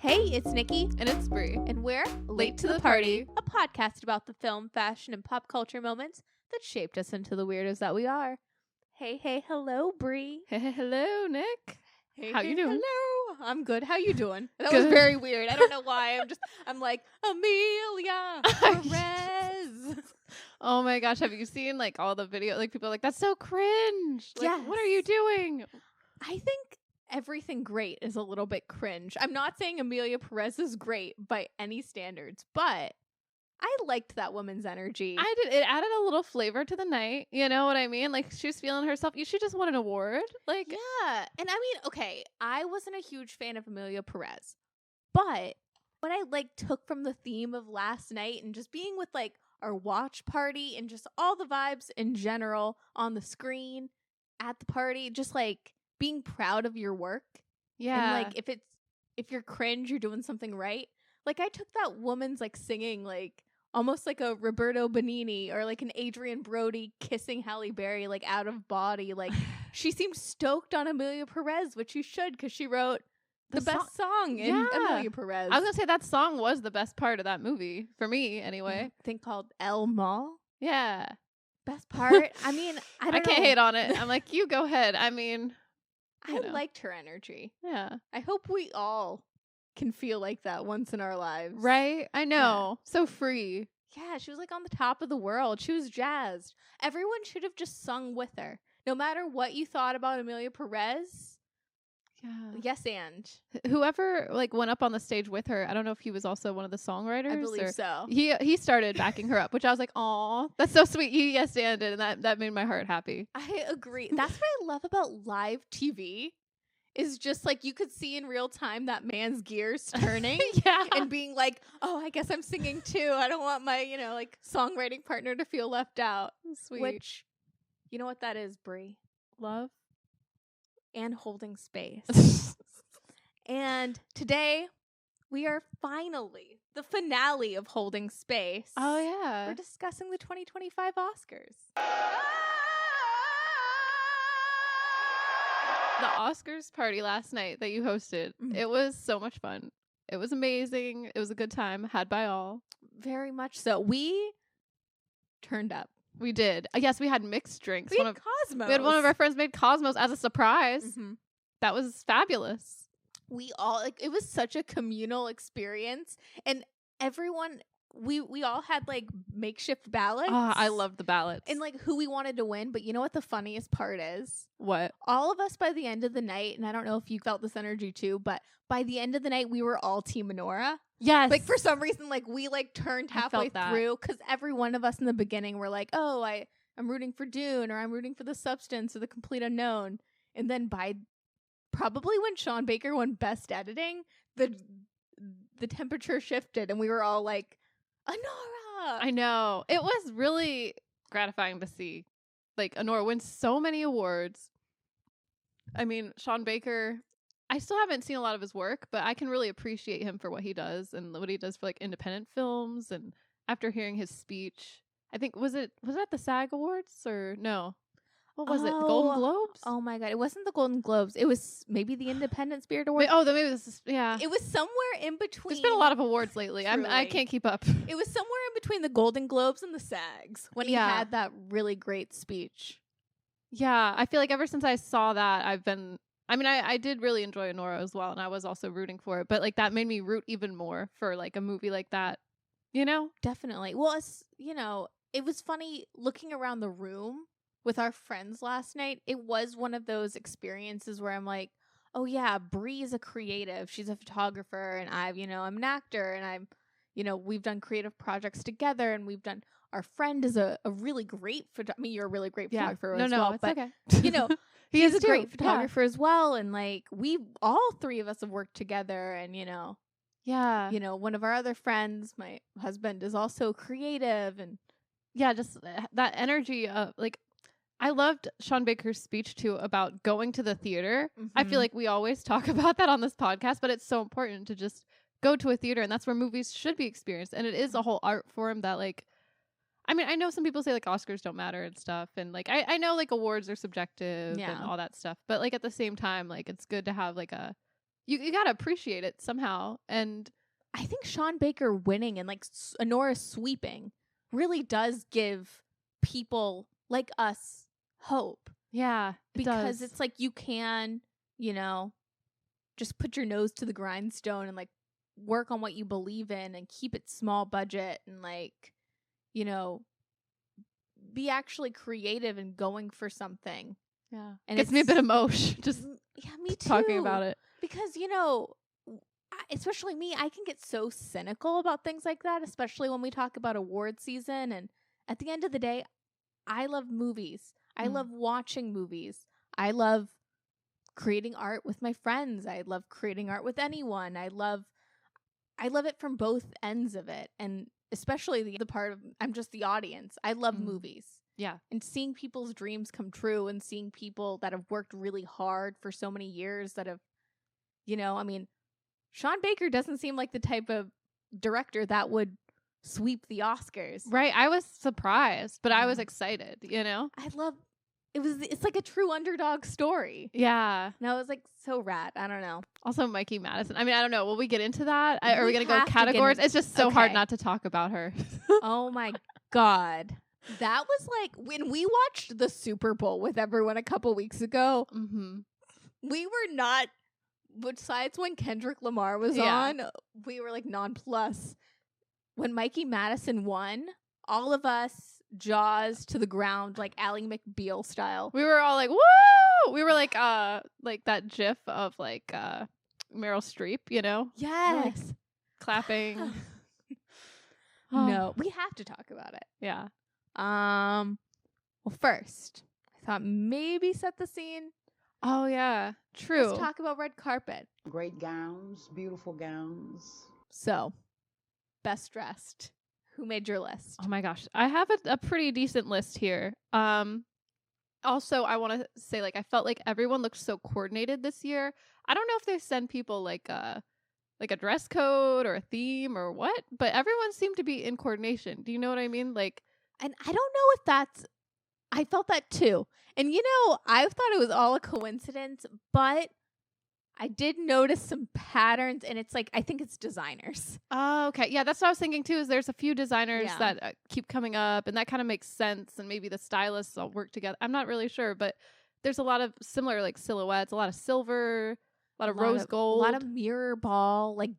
Hey, it's Nikki. And it's Bri. And we're Late to the Party, a podcast about the film, fashion, and pop culture moments that shaped us into the weirdos that we are. Hey, hello, Bri. Hey, hello, Nick. Hey, How you doing? Hello. I'm good. How you doing? That Good. was very weird. I don't know why. I'm like, Amelia Perez. Oh my gosh, have you seen like all the video? Like people are like, that's so cringe. Like, what are you doing? I think everything great is a little bit cringe. I'm not saying Amelia Perez is great by any standards, but I liked that woman's energy. I did. It added a little flavor to the night. You know what I mean? Like she was feeling herself. She just won an award. Like, yeah. And I mean, okay, I wasn't a huge fan of Amelia Perez, but what I took from the theme of last night and just being with our watch party and just all the vibes in general on the screen at the party, just being proud of your work. yeah. And if you're cringe, you're doing something right. I took that woman's singing almost like a Roberto Benigni or an Adrien Brody kissing Halle Berry out of body. She seemed stoked on Amelia Perez, which she should, because she wrote the best song in Amelia Perez. I was gonna say that song was the best part of that movie for me, anyway. I think called El Mal. Yeah. Best part. I mean, I can't hate on it. I'm like, you go ahead. I mean, I liked her energy. Yeah. I hope we all can feel like that once in our lives. Right? I know. Yeah. So free. Yeah, she was on the top of the world. She was jazzed. Everyone should have just sung with her. No matter what you thought about Amelia Perez. Yeah. Yes, and whoever went up on the stage with her, I don't know if he was also one of the songwriters. I believe so. He started backing her up, which I was like, "Aw, that's so sweet." He yes anded, and that made my heart happy. I agree. That's what I love about live TV. Is just you could see in real time that man's gears turning. Yeah. And being like, oh, I guess I'm singing too. I don't want my, songwriting partner to feel left out. Sweet. Which, you know what that is, Bri? Love. And holding space. And today, we are finally the finale of Holding Space. Oh, yeah. We're discussing the 2025 Oscars. The Oscars party last night that you hosted, it was so much fun. It was amazing. It was a good time, had by all. Very much so. We turned up. We did. Yes, we had mixed drinks. We had Cosmos. We had one of our friends made Cosmos as a surprise. Mm-hmm. That was fabulous. We all, it was such a communal experience. And everyone... We all had makeshift ballots. I love the ballots. And who we wanted to win. But you know what the funniest part is? What? All of us by the end of the night, and I don't know if you felt this energy too, but by the end of the night, we were all Team Anora. Yes. For some reason, we turned halfway through, because every one of us in the beginning were like, oh, I'm rooting for Dune, or I'm rooting for The Substance, or The Complete Unknown. And then by probably when Sean Baker won Best Editing, the temperature shifted, and we were all like, Anora! I know. It was really gratifying to see Anora win so many awards. I mean, Sean Baker, I still haven't seen a lot of his work, but I can really appreciate him for what he does and what he does for independent films. And after hearing his speech, I think was it at the SAG Awards or no? What was it? The Golden Globes? Oh my God. It wasn't the Golden Globes. It was maybe the Independent Spirit Award. Then maybe this is, yeah. It was somewhere in between. There's been a lot of awards lately. I can't keep up. It was somewhere in between the Golden Globes and the SAGs when he had that really great speech. Yeah. I feel like ever since I saw that, I did really enjoy Anora as well. And I was also rooting for it. But that made me root even more for a movie like that, you know? Definitely. Well, it was funny looking around the room with our friends last night. It was one of those experiences where I'm like, oh yeah, Bri is a creative. She's a photographer, and I'm an actor, and I'm, we've done creative projects together, and our friend is a really great you're a really great photographer as well. It's okay. He's a great photographer as well, and we all three of us have worked together, and one of our other friends, my husband, is also creative, and just that energy of I loved Sean Baker's speech too about going to the theater. Mm-hmm. I feel like we always talk about that on this podcast, but it's so important to just go to a theater, and that's where movies should be experienced. And it is a whole art form that I know some people say Oscars don't matter and stuff, and I know awards are subjective and all that stuff, but at the same time it's good to have you gotta appreciate it somehow. And I think Sean Baker winning and like Anora sweeping really does give people like us hope. yeah, Because it's like you can, you know, just put your nose to the grindstone and like work on what you believe in and keep it small budget and like, you know, be actually creative and going for something. yeah, And gets me a bit emotional just yeah, me too. talking about it. Because, you know, especially me, I can get so cynical about things like that, especially when we talk about award season. And at the end of the day, I love movies. I love watching movies. I love creating art with my friends. I love creating art with anyone. I love it from both ends of it. And especially the part of I'm just the audience. I love movies. Yeah. And seeing people's dreams come true and seeing people that have worked really hard for so many years that have, you know, I mean, Sean Baker doesn't seem like the type of director that would sweep the Oscars. Right. I was surprised, but I was excited, you know? I love it's like a true underdog story. Yeah. And I was like so rad. I don't know. Also Mikey Madison. I mean, I don't know. Will we get into that? Are we going to go have to get categories? in- It's just so hard Okay. not to talk about her. Oh my God. That was like when we watched the Super Bowl with everyone a couple weeks ago. Mm-hmm. We were not, besides when Kendrick Lamar was on, we were like nonplussed. When Mikey Madison won, all of us jaws to the ground like Ally McBeal style. We were all like, woo! We were like that gif of like Meryl Streep, you know? Yes. Clapping. No, we have to talk about it. Yeah. Well, first, I thought maybe set the scene. Oh, yeah. True. Let's talk about red carpet. Great gowns, beautiful gowns. So, best dressed. Who made your list? Oh my gosh. I have a pretty decent list here. Also, I want to say, like, I felt like everyone looked so coordinated this year. I don't know if they send people like a dress code or a theme or what, but everyone seemed to be in coordination. Do you know what I mean? Like, And I don't know if that's, I felt that too. And you know, I thought it was all a coincidence, but I did notice some patterns and it's like, I think it's designers. oh, okay. Yeah, that's what I was thinking too, is there's a few designers Yeah. that keep coming up and that kind of makes sense. And maybe the stylists all work together. I'm not really sure, but there's a lot of similar like silhouettes, a lot of silver, a lot of rose gold. A lot of mirror ball, like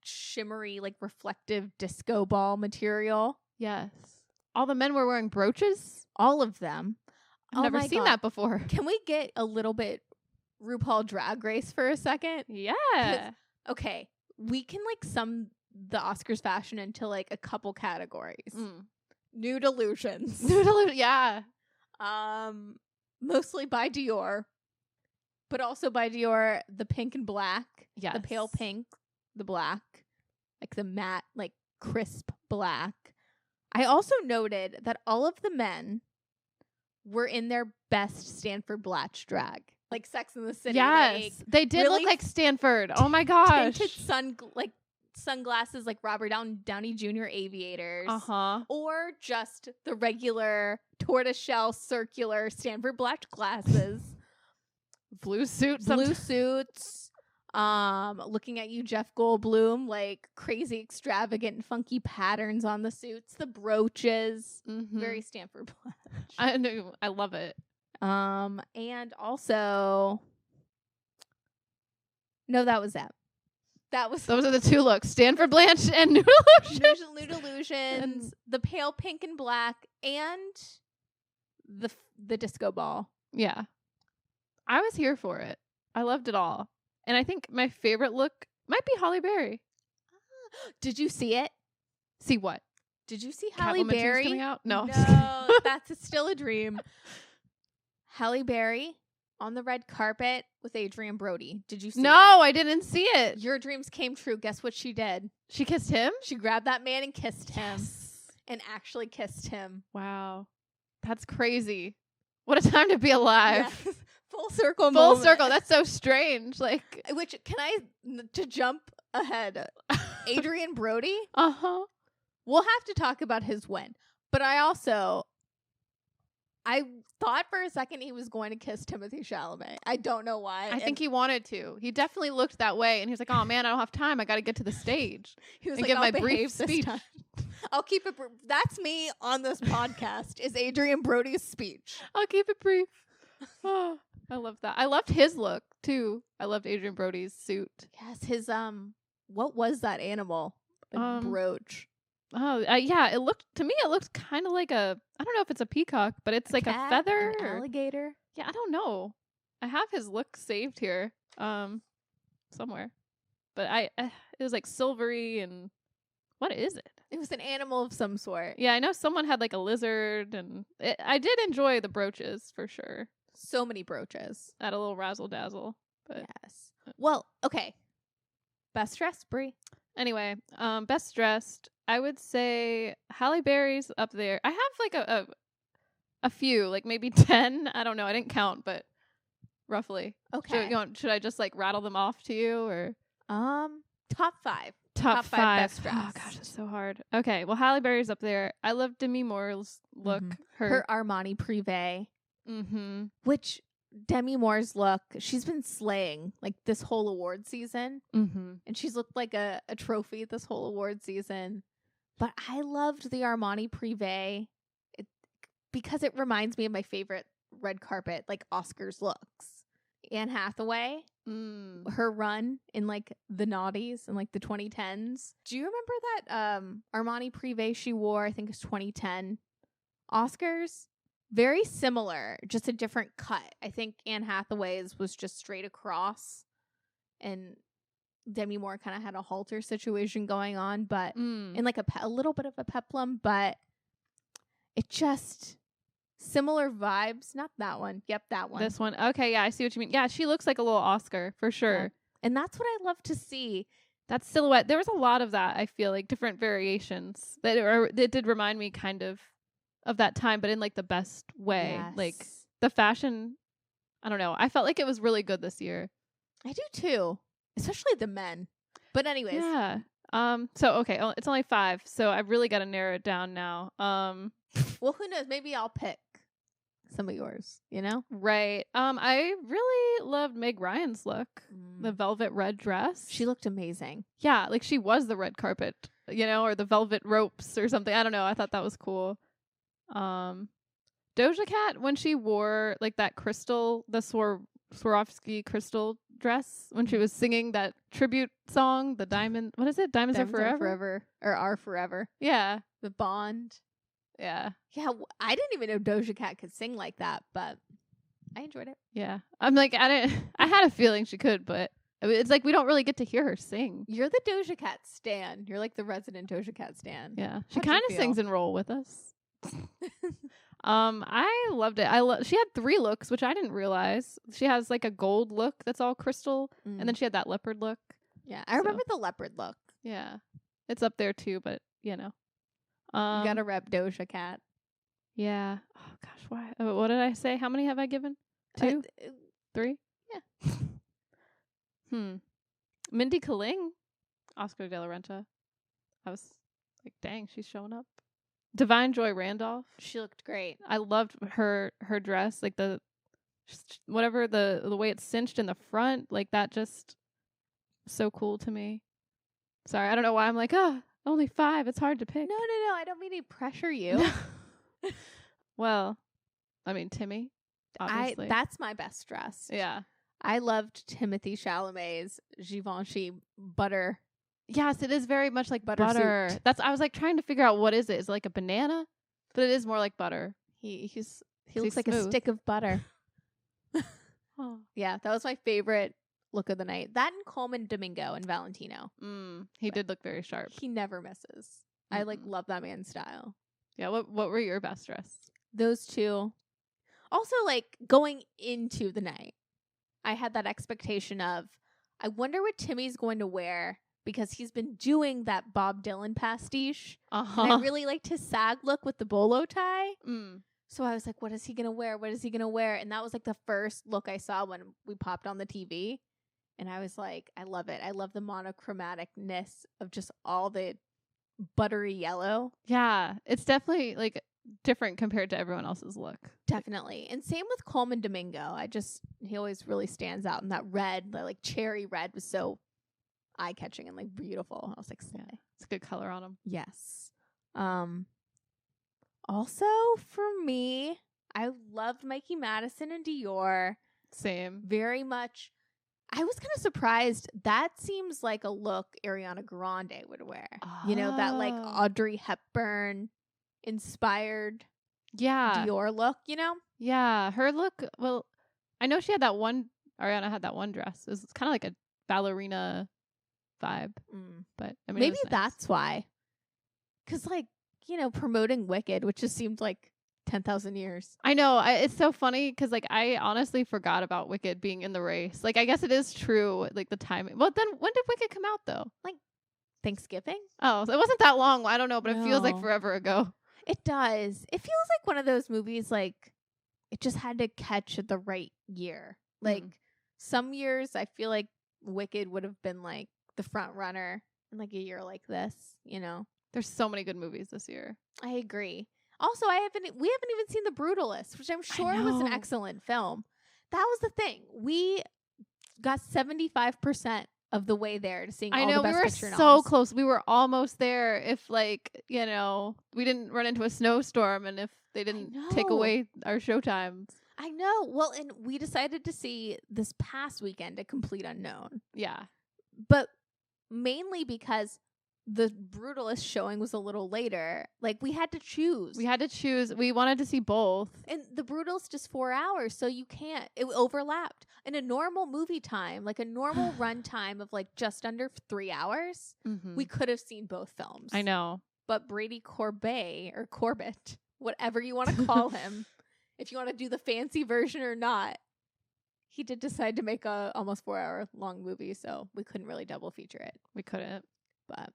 shimmery, like reflective disco ball material. yes. All the men were wearing brooches. All of them. I've never my seen God. that before. Can we get a little bit RuPaul Drag Race for a second? Yeah. Okay, we can like sum the Oscars fashion into like a couple categories. Nude illusions. Yeah. Mostly by Dior, but also by Dior, the pink and black. Yes. The pale pink, the black, like the matte, like crisp black. I also noted that all of the men were in their best Stanford Blache drag, like Sex in the City. Yes. Like, They did really look like Stanford. Oh my gosh. tinted sunglasses, like Robert Downey Jr. aviators. Uh-huh. Or just the regular tortoiseshell circular Stanford Blache glasses. Blue suit. Blue suits. Looking at you, Jeff Goldblum, like crazy extravagant and funky patterns on the suits, the brooches, very Stanford Blache. I know. I love it. And also, no, that was that. Those are the two looks: Stanford Blache and Nude Illusions. Nude Illusions, the pale pink and black, and the disco ball. Yeah, I was here for it. I loved it all. And I think my favorite look might be Halle Berry. Did you see it? See what? Did you see Halle Catwoman 2's Berry? coming out? No. No, that's still a dream. Halle Berry on the red carpet with Adrien Brody. Did you see it? No, I didn't see it. Your dreams came true. Guess what she did? She kissed him? She grabbed that man and kissed him. Yes. And actually kissed him. Wow. That's crazy. What a time to be alive. Yes. Full circle Full moment. circle. That's so strange. Like, Which, can I, to jump ahead, Adrien Brody? uh-huh. We'll have to talk about his win. But I also, I thought for a second he was going to kiss Timothee Chalamet. I don't know why. I think he wanted to. He definitely looked that way, and he was like, "Oh man, I don't have time. I got to get to the stage he was and like, give I'll my brief behave this speech." time. I'll keep it. That's me on this podcast. Is Adrien Brody's speech? I'll keep it brief. Oh, I love that. I loved his look too. I loved Adrien Brody's suit. Yes, his what was that animal? A brooch. Oh, yeah. It looked kind of like a. I don't know if it's a peacock, but it's like cat, a feather. an alligator. Yeah, I don't know. I have his look saved here, somewhere, but it was like silvery and what is it? It was an animal of some sort. Yeah, I know someone had like a lizard, and I did enjoy the brooches for sure. So many brooches. Had a little razzle dazzle, but yes. Well, okay. Best dressed, Bri. Anyway, best dressed, I would say Halle Berry's up there. I have like a few, like maybe 10. I don't know. I didn't count, but roughly. Okay. Should I just like rattle them off to you or? Top 5. Top 5 best dressed. Oh gosh, it's so hard. Okay, well Halle Berry's up there. I love Demi Moore's look. Her Armani Privé. Mm-hmm. Which Demi Moore's look, she's been slaying like this whole award season. Mm-hmm. And she's looked like a trophy this whole award season. But I loved the Armani Privé because it reminds me of my favorite red carpet, like Oscars looks. Anne Hathaway, her run in like the noughties and like the 2010s. Do you remember that Armani Privé she wore? I think it's 2010 Oscars. Very similar, just a different cut. I think Anne Hathaway's was just straight across, and Demi Moore kind of had a halter situation going on, but in like a little bit of a peplum, but it just similar vibes. Not that one. Yep, that one. This one. Okay, yeah, I see what you mean. Yeah, she looks like a little Oscar for sure. Yeah. And that's what I love to see. That silhouette. There was a lot of that, I feel like, different variations that did remind me kind of that time, but in like the best way. Yes. Like the fashion, I don't know. I felt like it was really good this year. I do too. Especially the men. But anyways. Yeah. So okay, it's only 5, so I've really got to narrow it down now. Well, who knows? Maybe I'll pick some of yours, you know? Right. I really loved Meg Ryan's look. The velvet red dress. She looked amazing. Yeah, like she was the red carpet, you know, or the velvet ropes or something. I don't know. I thought that was cool. Doja Cat, when she wore like that crystal, the Swarovski crystal dress, when she was singing that tribute song, the diamond, what is it? Diamonds Are Forever? Or Are Forever. Yeah. The Bond. Yeah. Yeah, I didn't even know Doja Cat could sing like that, but I enjoyed it. Yeah. I'm like, I had a feeling she could, but it's like we don't really get to hear her sing. You're the Doja Cat stan. You're like the resident Doja Cat stan. Yeah. She kind of sings and roll with us. I loved it. She had 3 looks, which I didn't realize. She has like a gold look that's all crystal, and then she had that leopard look. Yeah, I remember the leopard look. Yeah, it's up there too, but you know, you gotta rep Doja Cat. Yeah. Oh gosh, why? What did I say? How many have I given? 2, 3. Yeah. Mindy Kaling, Oscar de la Renta. I was like, dang, she's showing up. Divine Joy Randolph. She looked great. I loved her dress, like the way it's cinched in the front, like that just so cool to me. Sorry, I don't know why I'm like, only 5. It's hard to pick. No. I don't mean to pressure you. Well, I mean, Timmy, obviously. That's my best dress. Yeah. I loved Timothee Chalamet's Givenchy butter. Yes, it is very much like butter. I was like trying to figure out what is it. Is it like a banana? But it is more like butter. He looks like smooth. a stick of butter. Yeah, that was my favorite look of the night. That and Coleman Domingo and Valentino. He did look very sharp. He never misses. I like love that man's style. Yeah, what were your best dress? Those 2. Also, like going into the night, I had that expectation of, I wonder what Timmy's going to wear, because he's been doing that Bob Dylan pastiche. And I really liked his sag look with the bolo tie. So I was like, what is he going to wear? What is he going to wear? And that was like the first look I saw when we popped on the TV. And I was like, I love it. I love the monochromaticness of just all the buttery yellow. Yeah, it's definitely like different compared to everyone else's look. Definitely. And same with Coleman Domingo. He always really stands out. And that red, the like cherry red was so eye-catching and like beautiful. I was like, Yeah, it's a good color on him. yes. Also for me, I loved Mikey Madison and Dior Same. very much. I was kind of surprised. That seems like a look Ariana Grande would wear. You know, that like Oh. Audrey Hepburn inspired Yeah. Dior look, you know? Yeah. Her look, well, I know she had that one, Ariana had that one dress. It was kind of like a ballerina vibe. But I mean, Maybe it was nice. that's why. Because, like, you know, promoting Wicked, which just seemed like 10,000 years. I know. It's so funny because, like, I honestly forgot about Wicked being in the race. Like, I guess it is true, like, the timing. Well, then when did Wicked come out, though? Thanksgiving? Oh, so it wasn't that long. I don't know, but it feels like No. forever ago. It does. It feels like one of those movies, like, it just had to catch at the right year. Like, some years I feel like Wicked would have been, like, the front runner in, like, a year like this, you know? There's so many good movies this year. I agree. Also, we haven't even seen The Brutalist, which I'm sure was an know. excellent film. That was the thing. We got 75% of the way there to seeing I all know, the we Best were Picture so noms. close. We were almost there if, like, you know, we didn't run into a snowstorm and if they didn't take know. away our showtimes. I know. Well, and we decided to see this past weekend A Complete Unknown. Yeah. But mainly because the Brutalist showing was a little later. Like, we had to choose. We had to choose. We wanted to see both. And The Brutalist is 4 hours, so you can't. It overlapped. In a normal movie time, like a normal run time of like just under 3 hours, we could have seen both films. I know. But Brady Corbett, whatever you want to call him, if you want to do the fancy version or not, he did decide to make a almost 4 hour long movie, so we couldn't really double feature it. We couldn't. But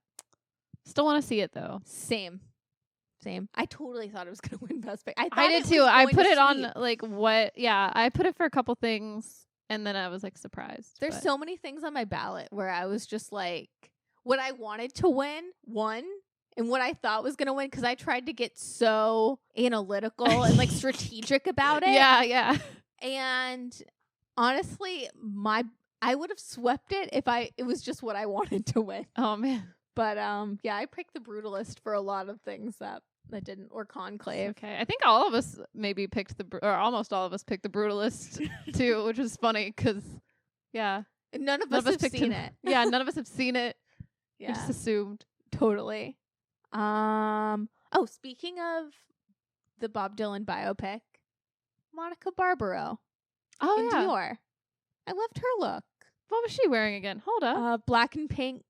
Still want to see it, though. same. I totally thought it was going to win Best Picture. I did too. I put it on like what? Yeah, I put it for a couple things, and then I was like surprised. There's so many things on my ballot where I was just like, what I wanted to win won, and what I thought was going to win, because I tried to get so analytical and like strategic about it. Yeah. And honestly, I would have swept it if it was just what I wanted to win. Oh man. But yeah, I picked The Brutalist for a lot of things that didn't, or Conclave. Okay, I think all of us maybe picked or almost all of us picked The Brutalist too, which was funny because, yeah, None of us have picked seen him. it. Yeah, none of us have seen it. We Yeah, just assumed. totally. Oh, speaking of the Bob Dylan biopic, Monica Barbaro Oh in yeah. Dior. I loved her look. What was she wearing again? Hold up. Black and pink.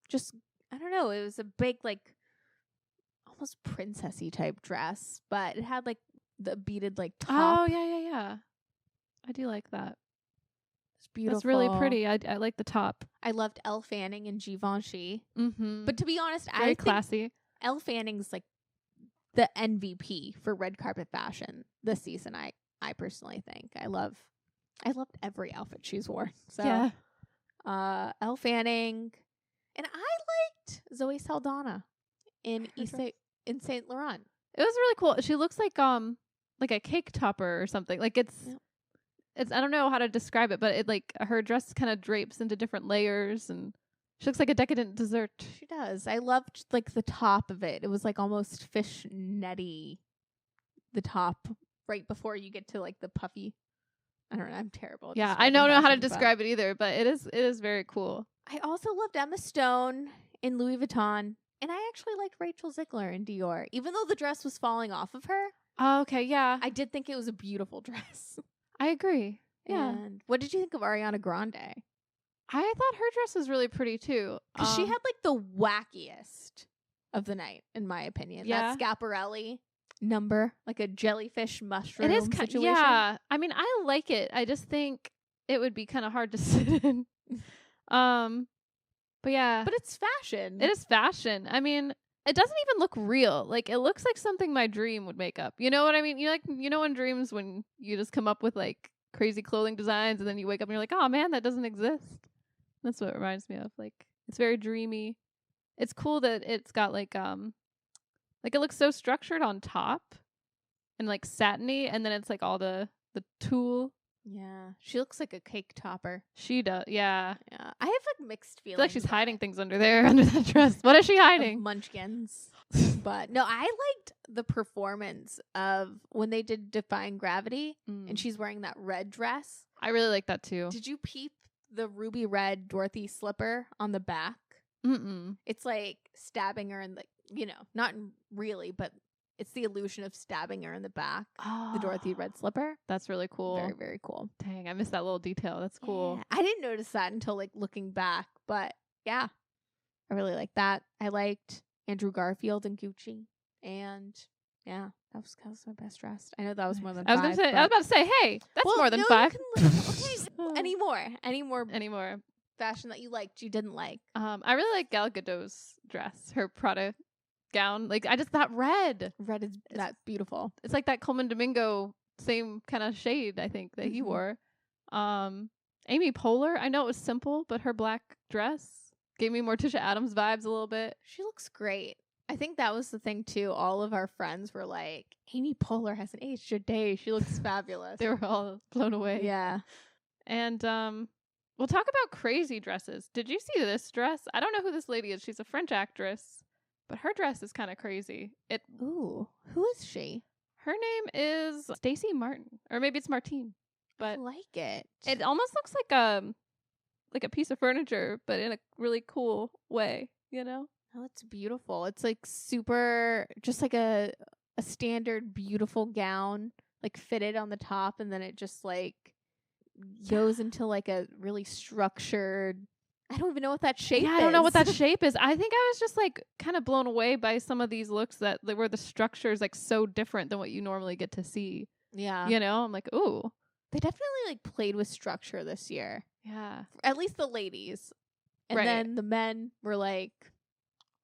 Just, I don't know. It was a big, like, almost princessy type dress, but it had like the beaded like top. Oh yeah. I do like that. It's beautiful. That's really pretty. I like the top. I loved Elle Fanning and Givenchy. Mm-hmm. But to be honest, I very think classy. Elle Fanning's like the MVP for red carpet fashion this season. I personally think I loved every outfit she's worn. So Yeah. Elle Fanning, and I liked Zoe Saldana in Saint Laurent. It was really cool. She looks like a cake topper or something. Like it's I don't know how to describe it, but it like her dress kind of drapes into different layers and she looks like a decadent dessert. She does. I loved like the top of it. It was like almost fishnetty. The top right before you get to like the puffy. I don't know. I'm terrible. At Yeah, I don't describing know how to fashion, but describe it either, but it is very cool. I also loved Emma Stone in Louis Vuitton, and I actually liked Rachel Ziegler in Dior, even though the dress was falling off of her. Oh, okay, yeah. I did think it was a beautiful dress. I agree. Yeah. And what did you think of Ariana Grande? I thought her dress was really pretty too. Because she had like the wackiest of the night, in my opinion. Yeah. That Schaparelli number, like a jellyfish mushroom it is situation. yeah. I mean, I like it. I just think it would be kind of hard to sit in. But yeah. But it's fashion. It is fashion. I mean, it doesn't even look real. Like it looks like something my dream would make up. You know what I mean? You know in dreams when you just come up with like crazy clothing designs and then you wake up and you're like, "Oh man, that doesn't exist." That's what it reminds me of. Like it's very dreamy. It's cool that it's got like Like, it looks so structured on top and like satiny, and then it's like all the tulle. Yeah. She looks like a cake topper. She does, yeah. Yeah. I have like mixed I feelings. feel like she's about hiding it. things under there, under that dress. What is she Of hiding? Munchkins. But no, I liked the performance of when they did Defying Gravity and she's wearing that red dress. I really like that too. Did you peep the ruby red Dorothy slipper on the back? Mm-mm. It's like stabbing her in the, not really, but it's the illusion of stabbing her in the back. Oh, The Dorothy red slipper. that's really cool. Very, very cool. Dang, I missed that little detail. That's cool. Yeah, I didn't notice that until like looking back, but yeah, I really like that. I liked Andrew Garfield and Gucci, and yeah, that was my best dressed. I know that was more than I was five. about to say, hey, that's well, more than no, 5. Any more Anymore. fashion that you liked, you didn't like? I really like Gal Gadot's dress, her Prada gown. Like, I just thought red. Red is that's beautiful. It's like that Coleman Domingo same kind of shade, I think, that he Mhm. wore. Amy Poehler, I know it was simple, but her black dress gave me Morticia Adams vibes a little bit. She looks great. I think that was the thing too. All of our friends were like, Amy Poehler hasn't aged a day. She looks fabulous. They were all blown away. Yeah. And we'll talk about crazy dresses. Did you see this dress? I don't know who this lady is. She's a French actress, but her dress is kind of crazy. Ooh, who is she? Her name is Stacey Martin, or maybe it's Martine. I But like it. it almost looks like a piece of furniture, but in a really cool way, you know? Oh, it's beautiful. It's like super, just like a standard beautiful gown, like fitted on the top, and then it just like goes into like a really structured. I don't even know what that shape is. Yeah, I don't know what that shape is. I think I was just like kind of blown away by some of these looks where the structure is like so different than what you normally get to see. Yeah. You know, I'm like, ooh. They definitely like played with structure this year. Yeah. At least the ladies. And Right. then the men were like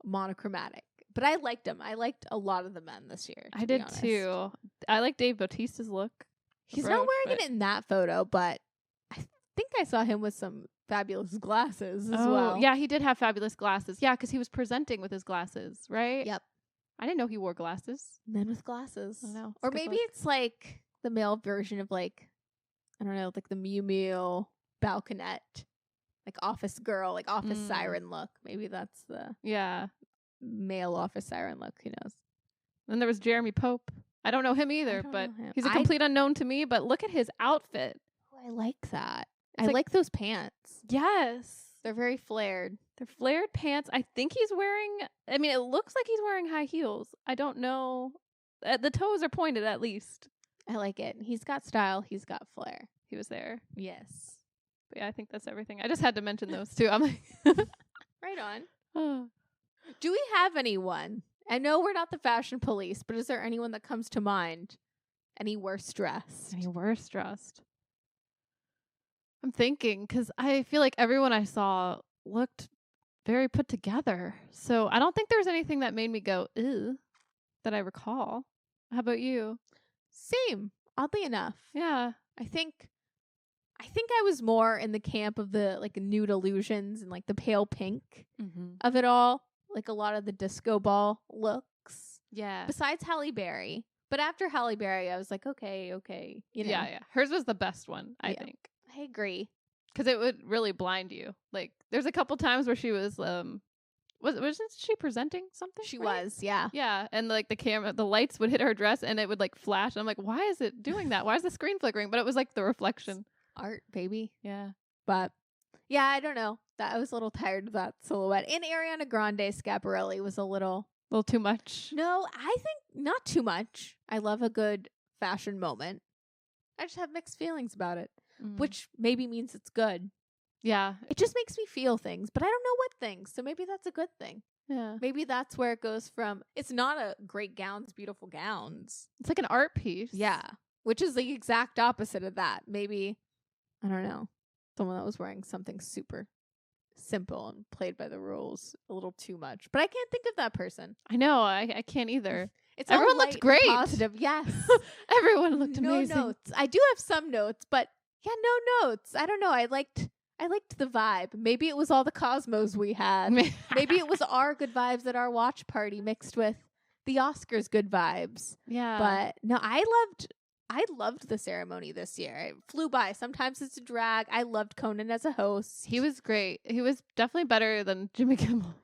monochromatic. But I liked them. I liked a lot of the men this year. I did too. I like Dave Bautista's look. He's approach, not wearing but- it in that photo, but I think I saw him with some fabulous glasses as well. Yeah, he did have fabulous glasses. Yeah, because he was presenting with his glasses, right? Yep. I didn't know he wore glasses. Men with glasses. I know. It's Or a good maybe look. it's like the male version of like, I don't know, like the Miu Miu balconette, like office girl, like office siren look. Maybe that's the Yeah. male office siren look. Who knows? Then there was Jeremy Pope. I don't know him either, don't but know him. he's a I- complete unknown to me. But look at his outfit. Oh, I like that. It's I like- like those pants. Yes. They're very flared. They're flared pants. I think he's wearing, I mean, it looks like he's wearing high heels. I don't know. The toes are pointed at least. I like it. He's got style. He's got flair. He was there. Yes. But yeah, I think that's everything. I just had to mention those two. I'm like, Right on. oh. Do we have anyone? I know we're not the fashion police, but is there anyone that comes to mind? Any worse dressed? Any worse dressed? I'm thinking because I feel like everyone I saw looked very put together. So I don't think there's anything that made me go, ew, that I recall. How about you? Same. Oddly enough. Yeah. I think I was more in the camp of the like nude illusions and like the pale pink Mm-hmm. of it all. Like a lot of the disco ball looks. Yeah. Besides Halle Berry. But after Halle Berry, I was like, okay. You know. Yeah. Hers was the best one, I Yeah. think. I agree. Because it would really blind you. Like, there's a couple times where she was, wasn't she presenting something? She right? was, yeah. Yeah, and like the lights would hit her dress and it would like flash. And I'm like, why is it doing that? Why is the screen flickering? But it was like the reflection. Art, baby. Yeah. But yeah, I don't know. I was a little tired of that silhouette. And Ariana Grande Schaparelli was a little. A little too much. No, I think not too much. I love a good fashion moment. I just have mixed feelings about it, which maybe means it's good. yeah. It just makes me feel things, but I don't know what things. So maybe that's a good thing. Yeah. Maybe that's where it goes from. It's not a great gowns, beautiful gowns. It's like an art piece. Yeah. Which is the exact opposite of that. Maybe, I don't know, someone that was wearing something super simple and played by the rules a little too much. But I can't think of that person. I know. I can't either. It's Everyone all looked light and great. positive. Yes. Everyone looked No amazing. notes. I do have some notes, but yeah, no notes. I don't know. I liked the vibe. Maybe it was all the cosmos we had. Maybe it was our good vibes at our watch party mixed with the Oscars good vibes. Yeah. But no, I loved the ceremony this year. It flew by. Sometimes it's a drag. I loved Conan as a host. He was great. He was definitely better than Jimmy Kimmel.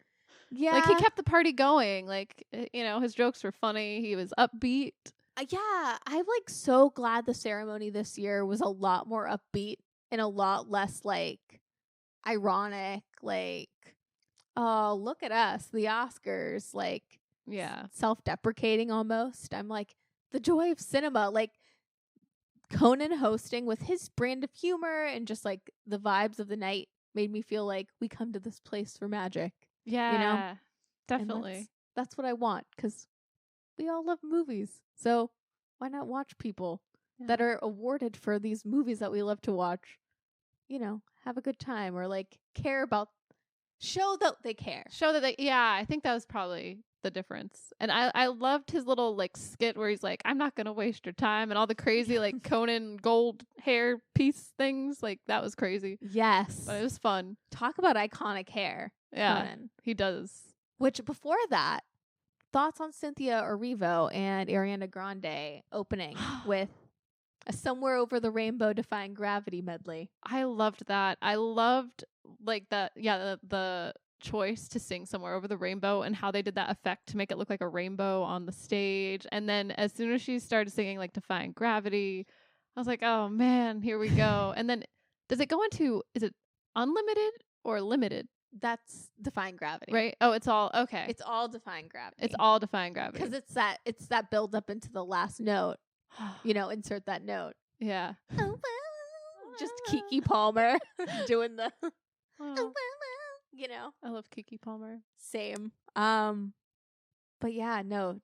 Yeah. Like, he kept the party going. Like, you know, his jokes were funny. He was upbeat. Yeah. I'm like so glad the ceremony this year was a lot more upbeat and a lot less like ironic. Like, oh, look at us, the Oscars. Like, Yeah. self-deprecating almost. I'm like, the joy of cinema. Like, Conan hosting with his brand of humor and just like the vibes of the night made me feel like we come to this place for magic. Yeah. And Definitely. that's what I want, because we all love movies. So why not watch people that are awarded for these movies that we love to watch, you know, have a good time or like care about, show that they care. Show that they, yeah, I think that was probably the difference. And I loved his little like skit where he's like, I'm not going to waste your time. And all the crazy like Conan gold hair piece things. Like, that was crazy. Yes. But it was fun. Talk about iconic hair. Yeah. Conan. He does. Which before that, thoughts on Cynthia Erivo and Ariana Grande opening with a Somewhere Over the Rainbow Defying Gravity medley. I loved that. I loved like that. Yeah. The choice to sing Somewhere Over the Rainbow and how they did that effect to make it look like a rainbow on the stage. And then as soon as she started singing like Defying Gravity, I was like, oh man, here we go. And then does it go into, is it unlimited or limited? That's Defying Gravity. Right? Oh, it's all okay. It's all Defying Gravity. It's all Defying Gravity. Because it's that build up into the last note. You know, insert that note. Yeah. Oh, well. Just Kiki Palmer doing the oh, well, you know. I love Kiki Palmer. Same. But yeah, no,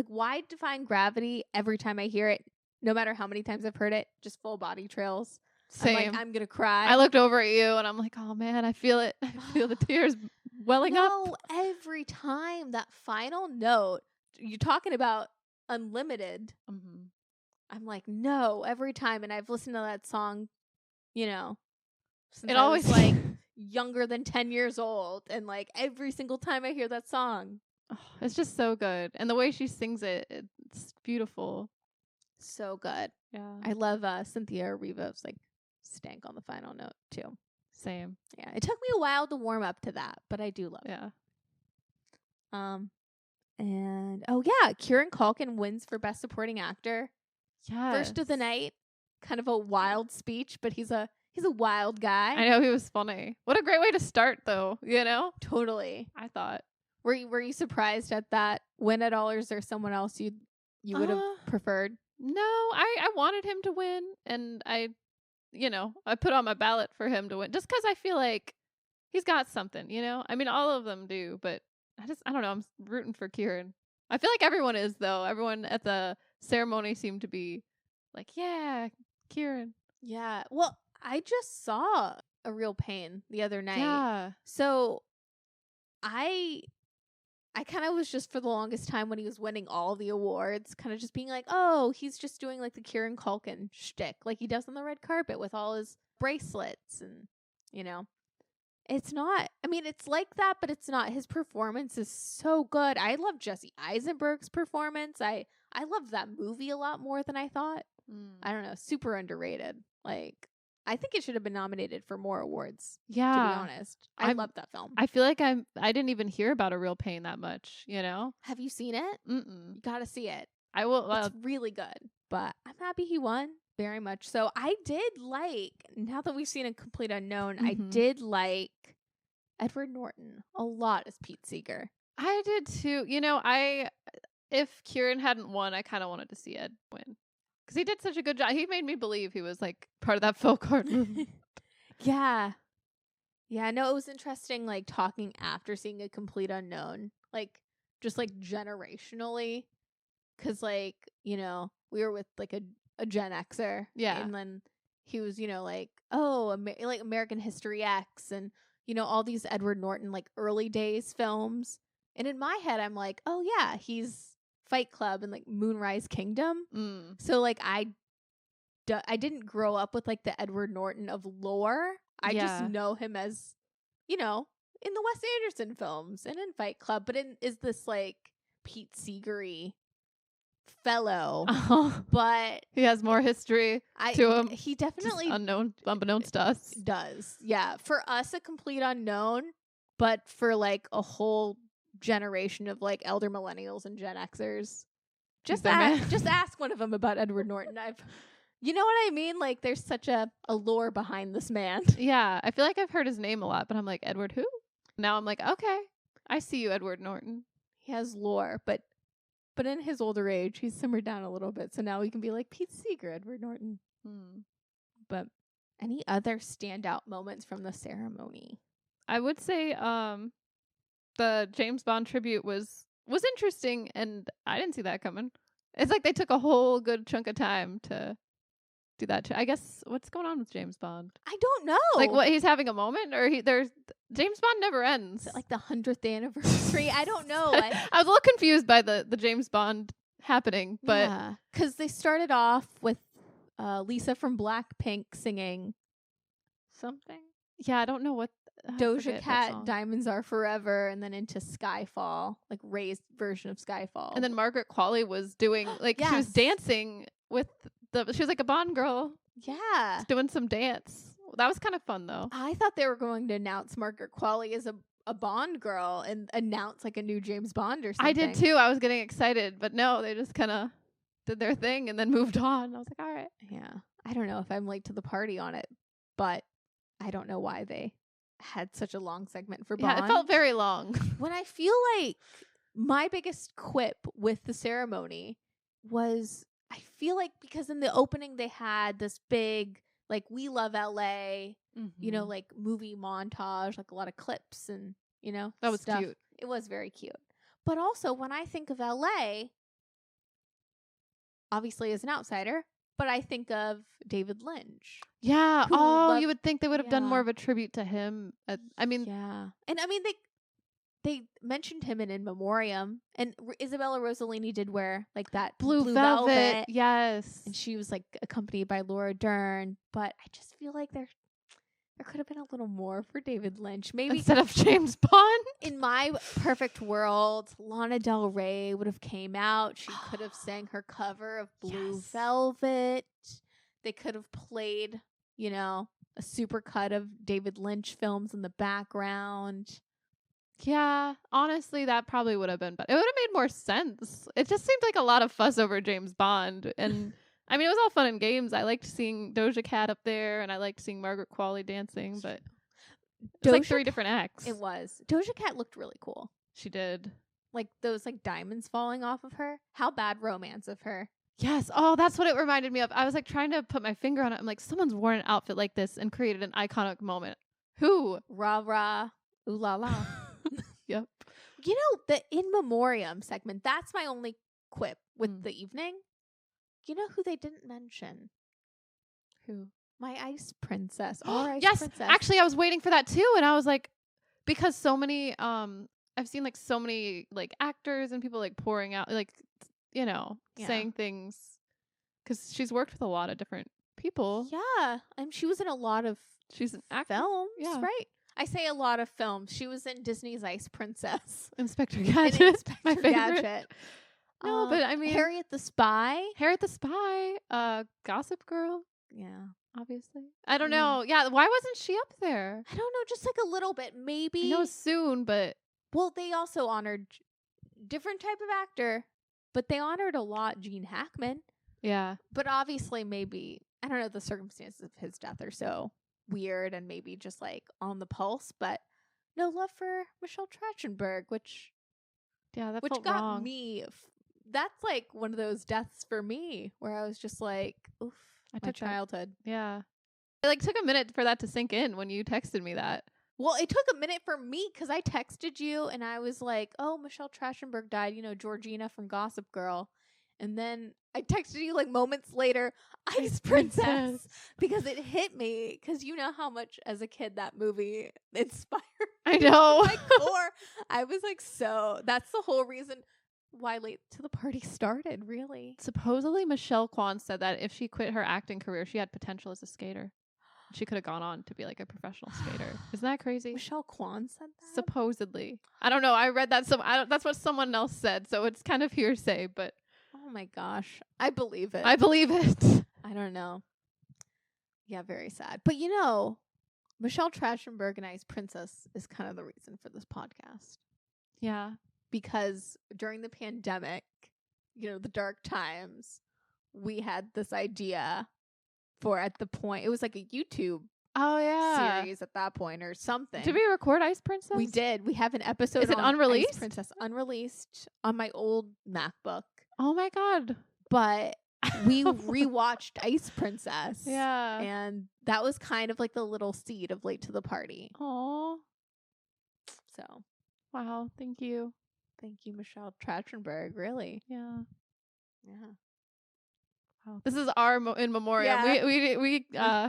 why Defying Gravity every time I hear it, no matter how many times I've heard it, just full body trails. Same. I'm like, I'm gonna cry. I looked over at you and I'm like, oh man, I feel it. I feel the tears welling up. No, every time that final note, you're talking about unlimited. Mm-hmm. I'm like, no, every time. And I've listened to that song, you know, since it I always was like younger than 10 years old. And like every single time I hear that song, it's just so good. And the way she sings it, it's beautiful. So good. Yeah. I love Cynthia Erivo's like stank on the final note too. Same. Yeah. It took me a while to warm up to that, but I do love it. Yeah. And oh yeah, Kieran Culkin wins for Best Supporting Actor. Yeah. First of the night. Kind of a wild speech, but he's a wild guy. I know, he was funny. What a great way to start though, you know? Totally. I thought. Were you surprised at that win at all, or is there someone else you would have preferred? No, I wanted him to win, and I put on my ballot for him to win just because I feel like he's got something, you know? I mean, all of them do, but I don't know. I'm rooting for Kieran. I feel like everyone is, though. Everyone at the ceremony seemed to be like, yeah, Kieran. Yeah. Well, I just saw A Real Pain the other night. Yeah. So I kind of was just for the longest time when he was winning all the awards, kind of just being like, oh, he's just doing like the Kieran Culkin shtick, like he does on the red carpet with all his bracelets and, you know. It's not, I mean, it's like that, but it's not. His performance is so good. I love Jesse Eisenberg's performance. I love that movie a lot more than I thought. I don't know, super underrated. Like, I think it should have been nominated for more awards. Yeah. To be honest. I love that film. I feel like I didn't even hear about A Real Pain that much, you know? Have you seen it? Mm-mm. You gotta see it. I will. It's really good. But I'm happy he won. Very much so. I did like, now that we've seen A Complete Unknown, I did like Edward Norton a lot as Pete Seeger. I did too. You know, if Kieran hadn't won, I kind of wanted to see Ed win. Because he did such a good job. He made me believe he was like part of that folk art movement. Yeah. Yeah, no, it was interesting, like, talking after seeing A Complete Unknown. Like, just, like, generationally. Because, like, you know, we were with, like, a Gen Xer. Yeah. And then he was, you know, like, oh, like, American History X. And, you know, all these Edward Norton, like, early days films. And in my head, I'm like, oh, yeah, he's Fight Club and, like, Moonrise Kingdom. So, like, I didn't grow up with, like, the Edward Norton of lore. I just know him as, you know, in the Wes Anderson films and in Fight Club, but is this like Pete Seeger fellow, Oh, but he has more history to him. He Just definitely unbeknownst to us. does. Yeah, for us a complete unknown, but for like a whole generation of like elder millennials and Gen Xers, just their man. just ask one of them about Edward Norton. You know what I mean? Like there's such a lore behind this man. Yeah, I feel like I've heard his name a lot, but I'm like, Edward who? Now I'm like, okay, I see you, Edward Norton. He has lore, but in his older age, he's simmered down a little bit. So now we can be like Pete Seeger, Edward Norton. But any other standout moments from the ceremony? I would say the James Bond tribute was interesting, and I didn't see that coming. It's like they took a whole good chunk of time to do that. I guess what's going on with James Bond? I don't know. Like what, he's having a moment, or there's James Bond never ends. Is it like the 100th anniversary? I don't know. I was a little confused by the James Bond happening, but because they started off with Lisa from Blackpink singing something. yeah, I don't know what Doja Cat, Diamonds Are Forever, and then into Skyfall, like Ray's version of Skyfall. And then Margaret Qualley was doing like she was dancing with she was like a Bond girl. Yeah, Doing some dance. That was kind of fun though. I thought they were going to announce Margaret Qualley as a Bond girl and announce like a new James Bond or something. I did too. I was getting excited, but no, they just kind of did their thing and then moved on. I was like, all right. Yeah, I don't know if I'm late to the party on it, but I don't know why they had such a long segment for Bond. Yeah, it felt very long. When I feel like my biggest quip with the ceremony was, I feel like because in the opening they had this big, like, we love LA, you know, like movie montage, like a lot of clips and, you know, that was stuff. cute. It was very cute. But also when I think of LA, obviously as an outsider, but I think of David Lynch. Yeah. Who loved- You would think they would have done more Yeah. of a tribute to him. I mean, Yeah. And I mean, they mentioned him in Memoriam, and Isabella Rossellini did wear like that Blue Velvet. Yes. and she was like accompanied by Laura Dern. But I just feel like there could have been a little more for David Lynch. Maybe Instead of James Bond. in my perfect world, Lana Del Rey would have came out. She could have sang her cover of Blue Yes. Velvet. They could have played, you know, a super cut of David Lynch films in the background. Yeah, honestly, that probably would have been better. It would have made more sense. It just seemed like a lot of fuss over James Bond. And I mean, it was all fun and games. I liked seeing Doja Cat up there, and I liked seeing Margaret Qualley dancing, but it was like 3 different acts. It was. Doja Cat looked really cool. She did. Like those like diamonds falling off of her. How bad romance of her. Yes. Oh, that's what it reminded me of. I was like trying to put my finger on it. I'm like, someone's worn an outfit like this and created an iconic moment. Who? Rah rah. Ooh la la. Yep. You know, the In Memoriam segment, that's my only quip with the evening. You know who they didn't mention? Who? My Ice Princess. Our Ice Yes. Princess. Actually, I was waiting for that too, and I was like, because so many I've seen like so many like actors and people like pouring out like, you know, saying things, because she's worked with a lot of different people. Yeah. She was in a lot of She's an actor. films, Yeah. right? I say a lot of films. She was in Disney's Ice Princess. Inspector And Gadget. Inspector My favorite. Gadget. No, but I mean, Harriet the Spy. Harriet the Spy, Gossip Girl, Yeah. obviously. I don't know. Yeah, why wasn't she up there? I don't know, just like a little bit, maybe. I know soon, but Well, they also honored different type of actor, but they honored a lot Gene Hackman. yeah. But obviously, maybe, I don't know, the circumstances of his death are so weird and maybe just like on the pulse, but no love for Michelle Trachtenberg, which Yeah, that which felt got wrong. me. That's like one of those deaths for me where I was just like, oof, I my took that. childhood. Yeah. It like took a minute for that to sink in when you texted me that. Well, it took a minute for me because I texted you and I was like, oh, Michelle Trachtenberg died, you know, Georgina from Gossip Girl. And then I texted you like moments later, Ice Princess, because it hit me. Because you know how much as a kid that movie inspired I know. my core. I was like, so that's the whole reason why Late to the Party started, really. Supposedly Michelle Kwan said that if she quit her acting career, she had potential as a skater. she could have gone on to be like a professional skater. Isn't that crazy? Michelle Kwan said that? Supposedly. I don't know. I read that. That's what someone else said. So it's kind of hearsay, but. Oh my gosh. I believe it. I believe it. I don't know. Yeah, very sad. But Michelle Trachtenberg and Ice Princess is kind of the reason for this podcast. Yeah. Because during the pandemic, the dark times, we had this idea for at the point, it was like a YouTube series at that point or something. Did we record Ice Princess? We did. We have an episode Is it on unreleased? Ice Princess unreleased on my old MacBook. Oh my God. But we rewatched Ice Princess. Yeah. And that was kind of like the little seed of Late to the Party. Oh. So. Wow. Thank you. Thank you, Michelle Trachtenberg. Really? Yeah. Yeah. Wow. This is our in memoriam. Yeah. We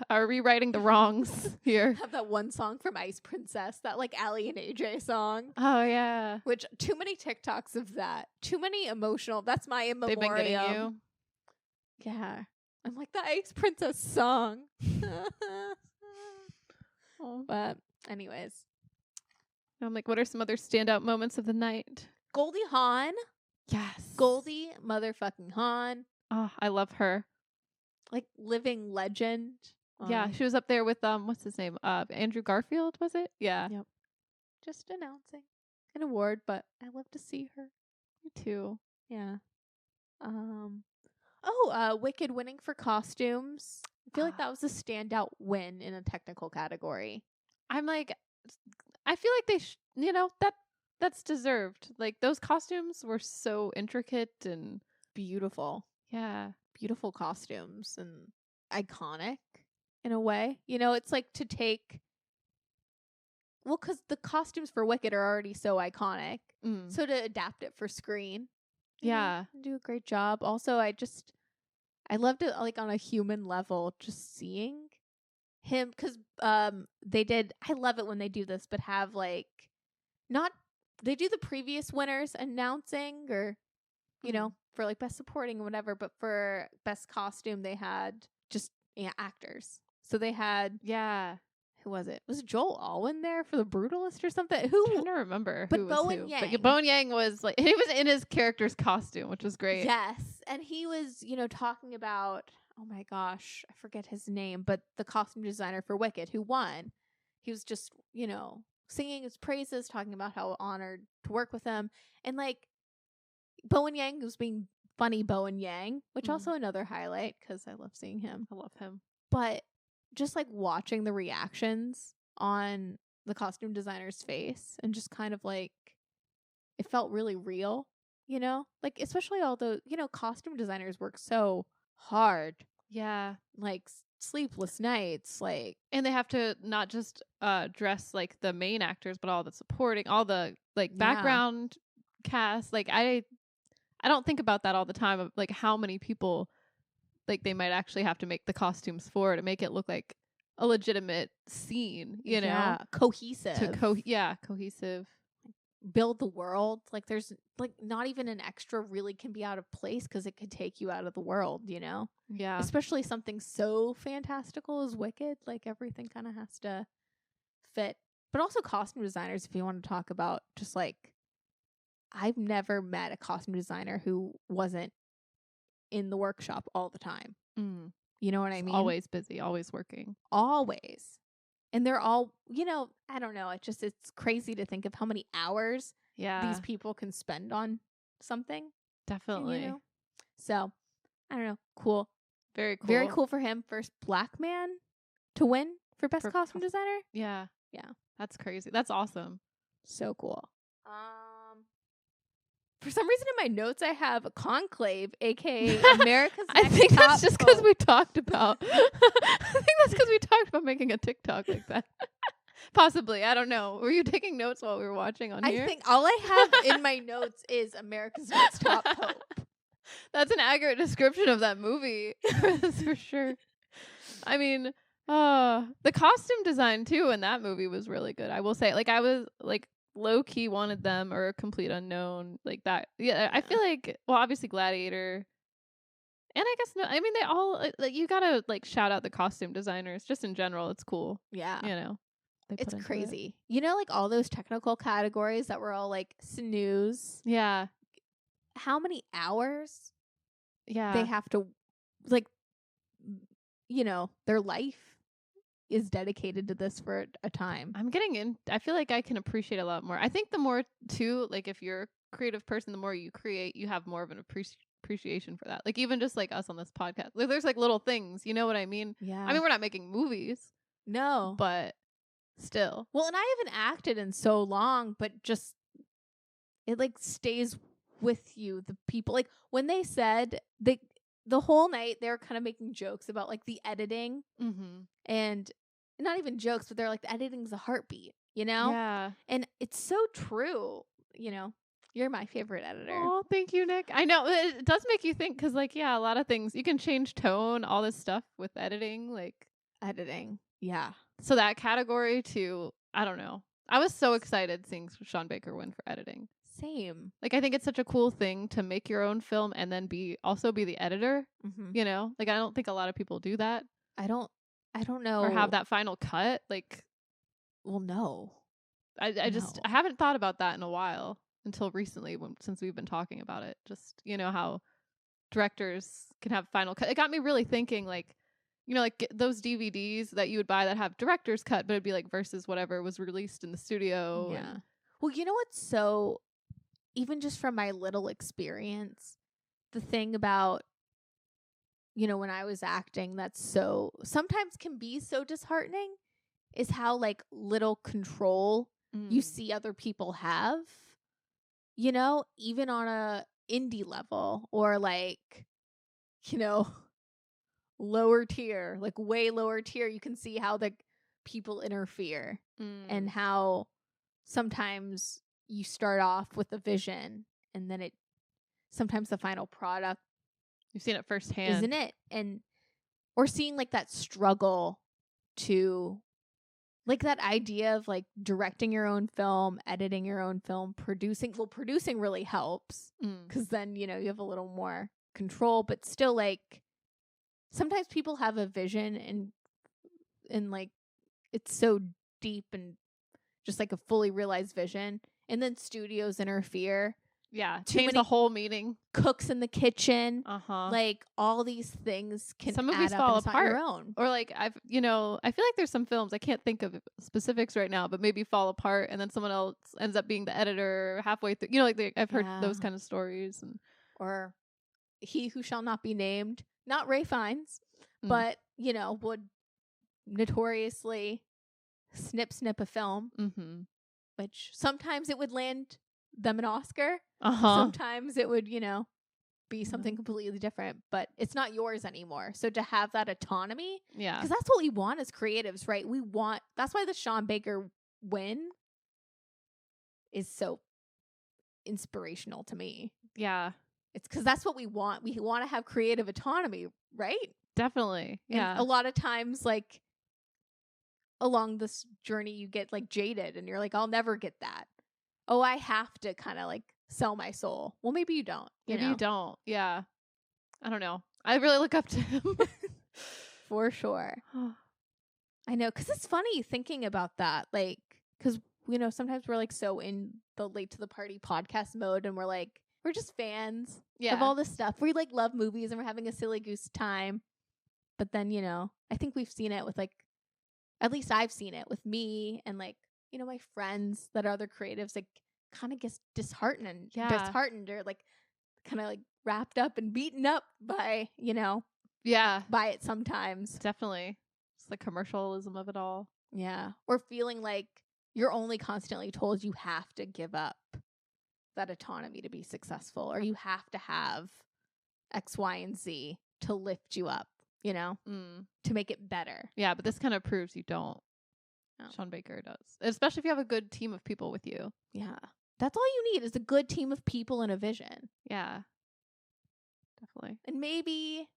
are rewriting the wrongs here. Have that one song from Ice Princess, that like Allie and AJ song. Oh yeah. Which too many TikToks of that. Too many emotional. That's my in memoriam. They've been getting you. Yeah. I'm like the Ice Princess song. Oh. But anyways. I'm like, what are some other standout moments of the night? Goldie Hawn. Yes. Goldie motherfucking Hawn. Oh, I love her. Like living legend. Yeah, she was up there with what's his name? Andrew Garfield, was it? Yeah. Yep. Just announcing an award, but I love to see her. Me too. Yeah. Wicked winning for costumes. I feel like that was a standout win in a technical category. I'm like, I feel like they that's deserved. Like those costumes were so intricate and beautiful. Yeah. Beautiful costumes and iconic in a way. It's like to take, well, because the costumes for Wicked are already so iconic. So to adapt it for screen. Yeah. Do a great job. Also, I loved it like on a human level, just seeing him, because they did, I love it when they do this, but have like, not, they do the previous winners announcing or, for like best supporting or whatever, but for best costume, they had just actors. So they had, who was it? Was Joel Alwyn there for the Brutalist or something? I'm trying to remember. But who was Bowen who. Yang. But Bowen Yang was like, he was in his character's costume, which was great. Yes. And he was, talking about, oh my gosh, I forget his name, but the costume designer for Wicked who won. He was just, singing his praises, talking about how honored to work with him. And like, Bowen Yang was being funny Bowen Yang, which also another highlight because I love seeing him. I love him. But just like watching the reactions on the costume designer's face and just kind of like, it felt really real, like especially all the, costume designers work so hard. Yeah. Like sleepless nights, like, and they have to not just dress like the main actors, but all the supporting, all the like background cast. Like I don't think about that all the time of like how many people like they might actually have to make the costumes for to make it look like a legitimate scene, know? Cohesive. Cohesive. Build the world. Like there's like not even an extra really can be out of place because it could take you out of the world, Yeah. Especially something so fantastical as Wicked. Like everything kind of has to fit. But also costume designers, if you want to talk about just like, I've never met a costume designer who wasn't in the workshop all the time. You know what I mean? Always busy, always working. Always. And they're all, I don't know. It's crazy to think of how many hours these people can spend on something. Definitely. So, I don't know. Cool. Very cool. Very cool for him. First Black man to win for best costume designer. Yeah. Yeah. That's crazy. That's awesome. So cool. For some reason in my notes I have a Conclave, aka America's Next I think Top that's just because we talked about I think that's because we talked about making a TikTok like that. Possibly. I don't know. Were you taking notes while we were watching on here? I think all I have in my notes is America's Next Top Pope. That's an accurate description of that movie. That's for sure. I mean, the costume design too in that movie was really good. I will say, like I was like low key wanted them or a complete unknown like that. Yeah, I feel like, well, obviously Gladiator And I guess I mean, they all you gotta like shout out the costume designers. Just in general, it's cool. Yeah. You know, they It's put into crazy. You know, like all those technical categories that were all like snooze. Yeah, How many hours yeah. they have to, like, you know, their life is dedicated to this for a time. I'm getting in. I feel like I can appreciate a lot more. I think the more too, like if you're a creative person, the more you create, you have more of an appreciation for that. Like even just like us on this podcast, like, there's like little things. You know what I mean? Yeah. I mean, we're not making movies, no. but still. Well, and I haven't acted in so long, but just it like stays with you. The people, like when they said the whole night they were kind of making jokes about like the editing, and not even jokes, but they're like the editing's a heartbeat, you know? Yeah. And it's so true. You know, you're my favorite editor. Oh, thank you, Nick. I know it does make you think because, like, yeah, a lot of things you can change tone, all this stuff with editing, like Editing, yeah. So that category too, I don't know. I was so excited seeing Sean Baker win for editing. Same. Like, I think it's such a cool thing to make your own film and then also be the editor. Mm-hmm. You know, like I don't think a lot of people do that. I don't know. Or have that final cut. Like, well, no. I haven't thought about that in a while until recently since we've been talking about it. Just, you know, how directors can have final cut. It got me really thinking, like, you know, like those DVDs that you would buy that have director's cut, but it'd be like versus whatever was released in the studio. Yeah. Well, you know what's so, even just from my little experience, the thing about, you know, when I was acting that's so sometimes can be so disheartening is how like little control you see other people have, you know, even on a indie level or like, you know, lower tier, like way lower tier. You can see how the people interfere and how sometimes you start off with a vision and then sometimes the final product, you've seen it firsthand, isn't it? And or seeing like that struggle to like that idea of like directing your own film, editing your own film, producing. Well, producing really helps because then, you know, you have a little more control, but still like sometimes people have a vision and like it's so deep and just like a fully realized vision, and then studios interfere. Yeah, Too change many the whole meeting. Cooks in the kitchen. Uh-huh. Like all these things can some add movies up fall and it's apart. not your own. Or like I feel like there's some films I can't think of specifics right now, but maybe fall apart and then someone else ends up being the editor halfway through. You know, like I've heard those kind of stories. Or He Who Shall Not Be Named, not Ray Fiennes, but you know, would notoriously snip a film, which sometimes it would land them an Oscar. Sometimes it would, you know, be something completely different, but it's not yours anymore. So to have that autonomy, because that's what we want as creatives, right? That's why the Sean Baker win is so inspirational to me. Yeah. It's because that's what we want. We want to have creative autonomy, right? Definitely. Yeah. And a lot of times, like, along this journey, you get, like, jaded and you're like, I'll never get that. Oh, I have to kind of, like, sell my soul. Well, maybe you don't. Maybe you don't. Yeah. I don't know. I really look up to him. For sure. I know. Because it's funny thinking about that. Like, because, you know, sometimes we're, like, so in the late to the party podcast mode and we're like, we're just fans of all this stuff. We like love movies and we're having a silly goose time. But then, you know, I think we've seen it with like, at least I've seen it with me and like, you know, my friends that are other creatives, like kind of gets disheartened or like kind of like wrapped up and beaten up by, you know, by it sometimes. Definitely. It's the commercialism of it all. Yeah. Or feeling like you're only constantly told you have to give up that autonomy to be successful, or you have to have X, Y, and Z to lift you up, you know, to make it better. Yeah, but this kind of proves you don't. Oh. Sean Baker does. Especially if you have a good team of people with you. Yeah. That's all you need is a good team of people and a vision. Yeah. Definitely. And maybe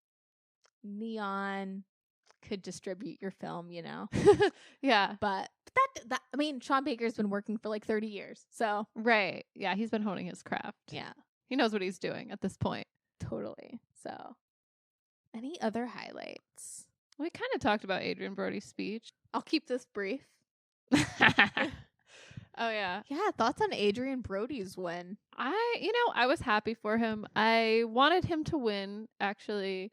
Neon could distribute your film, you know? Yeah. But that I mean, Sean Baker's been working for like 30 years. So right. Yeah, he's been honing his craft. Yeah. He knows what he's doing at this point. Totally. So Any other highlights? We kind of talked about Adrien Brody's speech. I'll keep this brief. Oh yeah. Yeah, thoughts on Adrien Brody's win? I was happy for him. I wanted him to win, actually.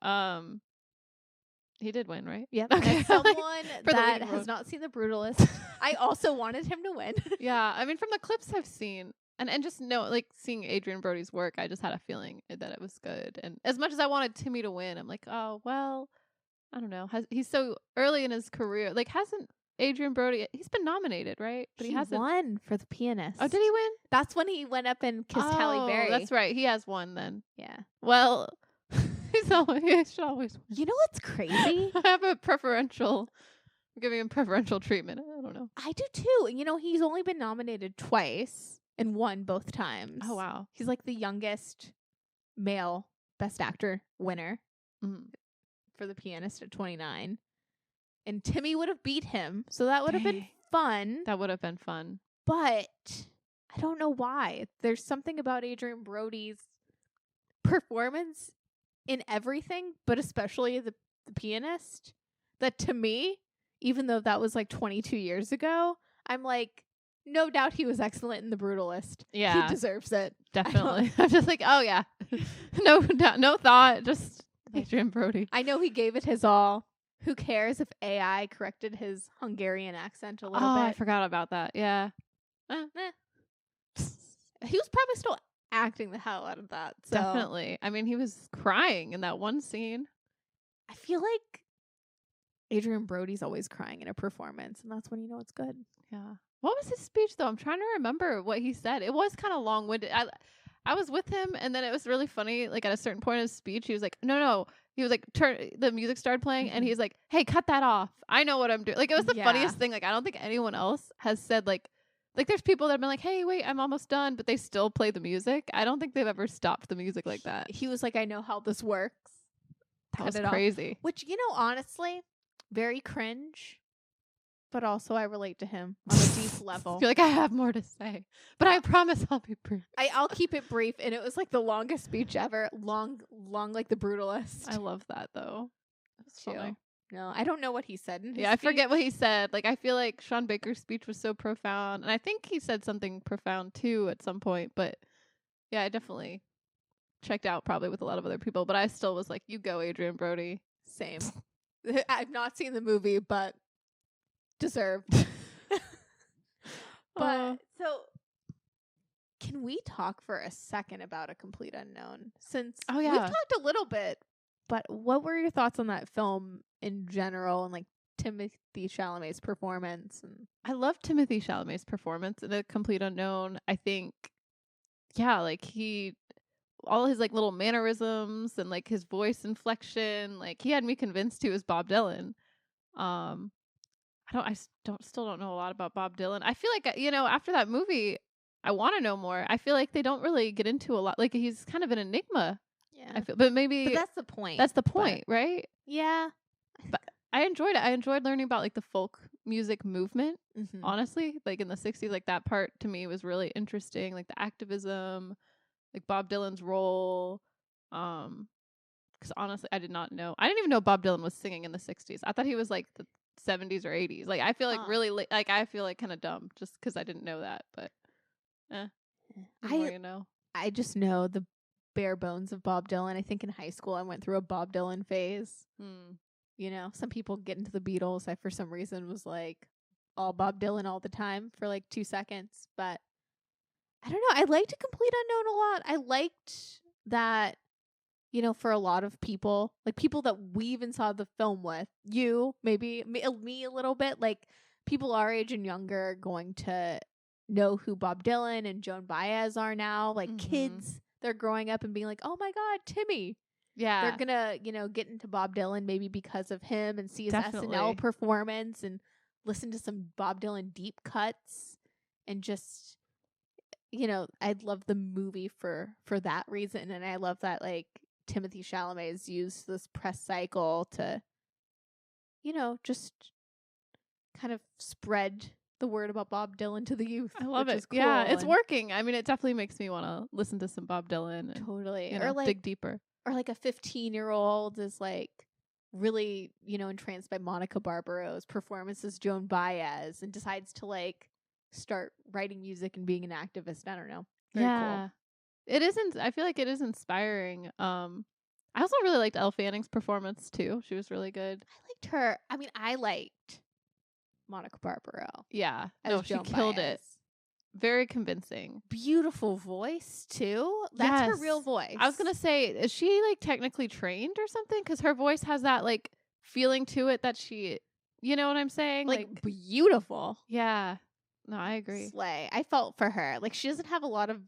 He did win, right? Yeah. Okay. As someone For the that leading has role. not seen The Brutalist, I also wanted him to win. Yeah, I mean, from the clips I've seen, and just like seeing Adrien Brody's work, I just had a feeling that it was good. And as much as I wanted Timmy to win, I'm like, oh well, I don't know. He's so early in his career. Like, hasn't Adrien Brody? He's been nominated, right? But he hasn't won for The Pianist. Oh, did he win? That's when he went up and kissed Halle Berry. That's right. He has won then. Yeah. Well, he should always win. You know what's crazy? I have a preferential. I'm giving him preferential treatment. I don't know. I do too. You know, he's only been nominated twice and won both times. Oh wow. He's like the youngest male Best Actor winner for The Pianist at 29. And Timmy would have beat him, so that would have been fun. That would have been fun. But I don't know why. There's something about Adrien Brody's performance in everything, but especially the Pianist, that to me, even though that was like 22 years ago, I'm like, no doubt he was excellent in The Brutalist. Yeah. He deserves it. Definitely. I'm just like, oh yeah. No doubt, no thought, just Adrien Brody. I know he gave it his all. Who cares if AI corrected his Hungarian accent a little bit? I forgot about that. Yeah. He was probably still acting the hell out of that. So. Definitely. I mean, he was crying in that one scene. I feel like Adrien Brody's always crying in a performance, and that's when you know it's good. Yeah. What was his speech, though? I'm trying to remember what he said. It was kind of long-winded. I was with him, and then it was really funny. Like, at a certain point in his speech, he was like, no. He was like, the music started playing, and he's like, hey, cut that off. I know what I'm doing. Like, it was the funniest thing. Like, I don't think anyone else has said, like, there's people that have been like, hey, wait, I'm almost done, but they still play the music. I don't think they've ever stopped the music like that. He was like, I know how this works. That was crazy. Which, you know, honestly, very cringe, but also I relate to him on a deep level. I feel like I have more to say, but I promise I'll be brief. I'll keep it brief, and it was like the longest speech ever. Long like The Brutalist. I love that, though. That's funny. No, I don't know what he said in his I speech. forget what he said. Like, I feel like Sean Baker's speech was so profound, and I think he said something profound too at some point. But yeah, I definitely checked out probably with a lot of other people. But I still was like, "You go, Adrien Brody." Same. I've not seen the movie, but deserved. But so, can we talk for a second about A Complete Unknown? Since we've talked a little bit, but what were your thoughts on that film in general, and like Timothee Chalamet's performance? And I love Timothee Chalamet's performance in A Complete Unknown. I think, like all his like little mannerisms and like his voice inflection, like he had me convinced he was Bob Dylan. I still don't know a lot about Bob Dylan. I feel like, after that movie, I want to know more. I feel like they don't really get into a lot. Like, he's kind of an enigma. yeah, I feel, but maybe that's the point. that's the point, right? Yeah. But I enjoyed it. I enjoyed learning about like the folk music movement. Honestly, like in the 60s, like that part to me was really interesting. Like the activism, like Bob Dylan's role. Because honestly, I didn't even know Bob Dylan was singing in the 60s. I thought he was like the 70s or 80s. Like, I feel like really like I feel like kind of dumb just because I didn't know that. But the more you know. I just know the bare bones of Bob Dylan. I think in high school I went through a Bob Dylan phase. You know, some people get into the Beatles. I for some reason was like all Bob Dylan all the time for like 2 seconds. But I don't know. I liked A Complete Unknown a lot. I liked that, you know, for a lot of people, like people that we even saw the film with, you, maybe me a little bit, like people our age and younger are going to know who Bob Dylan and Joan Baez are now. Like kids, they're growing up and being like, oh my God, Timmy. Yeah. They're gonna, you know, get into Bob Dylan maybe because of him and see his Definitely. SNL performance and listen to some Bob Dylan deep cuts and just, you know, I'd love the movie for that reason. And I love that, like, Timothee Chalamet has used this press cycle to, you know, just kind of spread the word about Bob Dylan to the youth. I love it. Cool. Yeah, it's working. I mean, it definitely makes me want to listen to some Bob Dylan and totally. or like dig deeper. or like a 15-year-old is like really, you know, entranced by Monica Barbaro's performance as Joan Baez and decides to like start writing music and being an activist. I don't know. Very cool. It isn't. I feel like it is inspiring. I also really liked Elle Fanning's performance too. She was really good. I liked her. I mean, I liked Monica Barbaro. Yeah, as no, she Joan killed Baez. it. Very convincing. Beautiful voice too. That's her Yes. real voice. I was gonna say, is she like technically trained or something? Because her voice has that like feeling to it that she, you know what I'm saying? like beautiful. Yeah. No, I agree. Slay. I felt for her. Like she doesn't have a lot of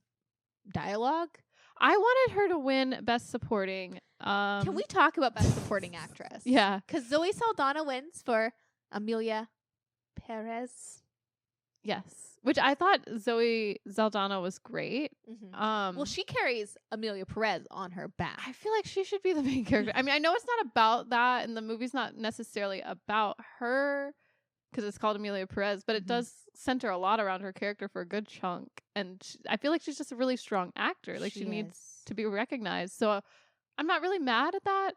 dialogue. I wanted her to win Best Supporting. Can we talk about Best Supporting Actress? Yeah. Because Zoe Saldana wins for Amelia Perez. Yes. Which I thought Zoe Saldana was great. Well, she carries Amelia Perez on her back. I feel like she should be the main character. I mean, I know it's not about that, and the movie's not necessarily about her because it's called Amelia Perez, but it does center a lot around her character for a good chunk. And I feel like she's just a really strong actor. Like she needs to be recognized. So I'm not really mad at that,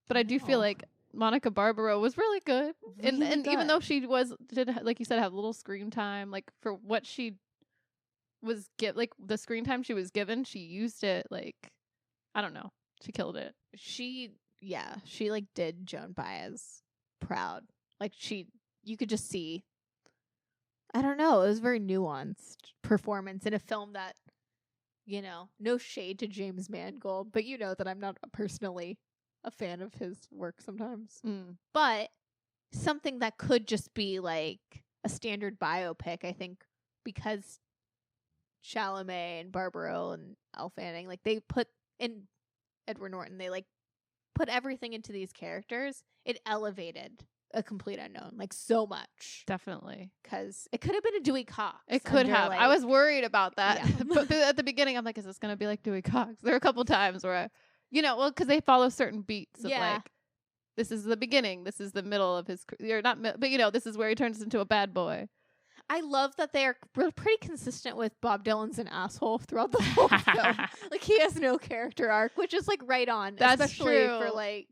but I do feel like Monica Barbaro was really good. And even though she did, like you said, have little screen time, like for what she was like the screen time she was given, she used it like, I don't know. She killed it. She like did Joan Baez proud. Like you could just see, I don't know, it was a very nuanced performance in a film that, you know, no shade to James Mangold, but you know that I'm not personally a fan of his work sometimes. But something that could just be like a standard biopic, I think, because Chalamet and Barbaro and Elle Fanning, like they put in Edward Norton, they like put everything into these characters. It elevated A Complete Unknown like so much. Definitely. Because it could have been a Dewey Cox. It could have. Like, I was worried about that. Yeah. But at the beginning, I'm like, is this going to be like Dewey Cox? There were a couple times where because they follow certain beats of like, this is the beginning, this is the middle of his career, but this is where he turns into a bad boy. I love that they're pretty consistent with Bob Dylan's an asshole throughout the whole film. Like he has no character arc, which is like right on. That's especially true. for like.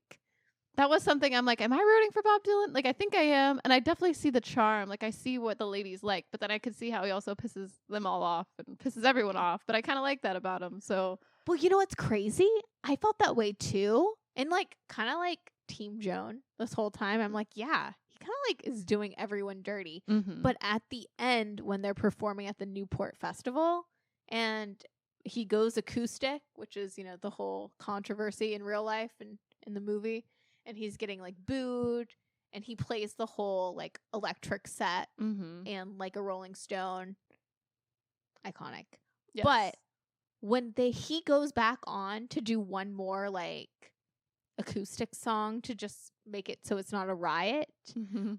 That was something I'm like, am I rooting for Bob Dylan? Like, I think I am. And I definitely see the charm. Like, I see what the ladies like, but then I could see how he also pisses them all off and pisses everyone off. But I kind of like that about him. So, well, you know what's crazy? I felt that way too. And like, kind of like Team Joan this whole time. I'm like, yeah, he kind of like is doing everyone dirty. But at the end, when they're performing at the Newport Festival and he goes acoustic, which is, the whole controversy in real life and in the movie. And he's getting like booed, and he plays the whole like electric set and like a Rolling Stone. Iconic. Yes. But when he goes back on to do one more like acoustic song to just make it so it's not a riot,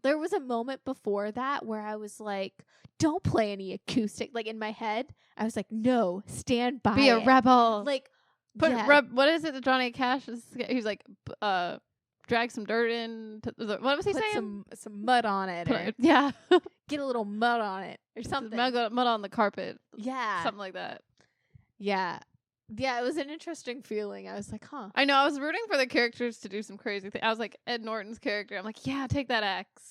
there was a moment before that where I was like, don't play any acoustic. Like in my head, I was like, no, stand by Be a rebel. Like, what is it that Johnny Cash is? He's like, drag some dirt in. What was he saying? Some mud on it. Yeah. Get a little mud on it or something. Mud on the carpet. Yeah. Something like that. Yeah. Yeah, it was an interesting feeling. I was like, huh. I know. I was rooting for the characters to do some crazy thing. I was like, Ed Norton's character. I'm like, yeah, take that axe.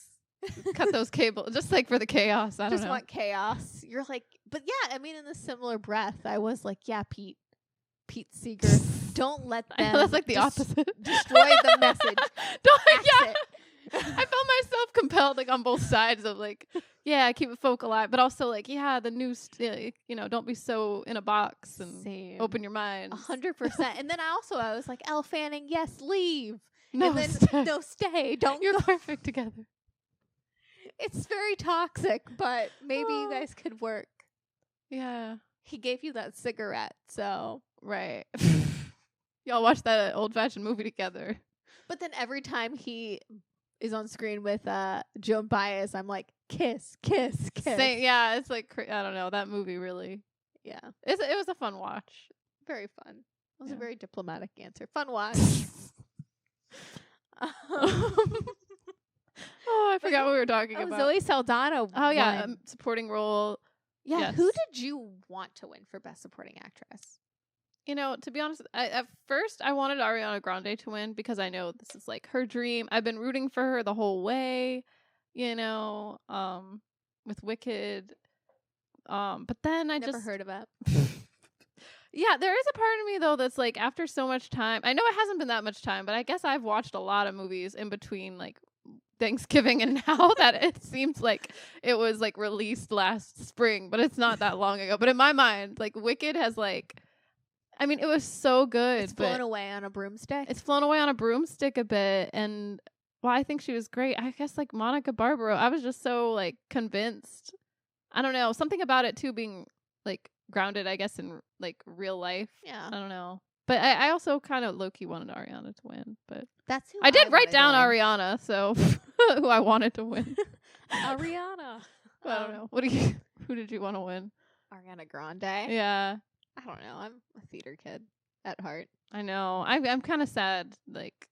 Cut those cables. Just like for the chaos. I don't know. Want chaos. You're like, but yeah, I mean, in the similar breath, I was like, yeah, Pete Seeger. Don't let them. I know that's like the opposite. Destroy the message. I felt myself compelled, like on both sides of like, yeah, keep a folk alive, but also like, yeah, the news, don't be so in a box and open your mind. 100%. And then I was like, Elle Fanning, yes, leave. No, and then stay. No, stay. Don't. You're go. perfect together. It's very toxic, but maybe you guys could work. Yeah. He gave you that cigarette, so. Right. Y'all watch that old-fashioned movie together. But then every time he is on screen with Joan Baez, I'm like, kiss, kiss, kiss. Yeah, it's like, I don't know. That movie really. Yeah. It was a fun watch. Very fun. It was a very diplomatic answer. Fun watch. I forgot what we were talking about. Zoe Saldana. Oh, yeah. Supporting role. Yeah. Yes. Who did you want to win for Best Supporting Actress? You know, to be honest, at first I wanted Ariana Grande to win because I know this is like her dream. I've been rooting for her the whole way, you know, with Wicked. But then I Never just heard of it. Yeah, there is a part of me though that's like after so much time. I know it hasn't been that much time, but I guess I've watched a lot of movies in between like Thanksgiving and now that it seems like it was like released last spring, but it's not that long ago. But in my mind, like Wicked has like I mean, it was so good. It's blown away on a broomstick. It's flown away on a broomstick a bit. And well, I think she was great. I guess like Monica Barbaro, I was just so like convinced. I don't know. Something about it too being like grounded, I guess, in like real life. Yeah. I don't know. But I also kind of low-key wanted Ariana to win. But That's who I did write wanted down to win. Ariana, so who I wanted to win. Ariana. I don't know. Who did you want to win? Ariana Grande. Yeah. I don't know. I'm a theater kid at heart. I know. I'm kind of sad. Like,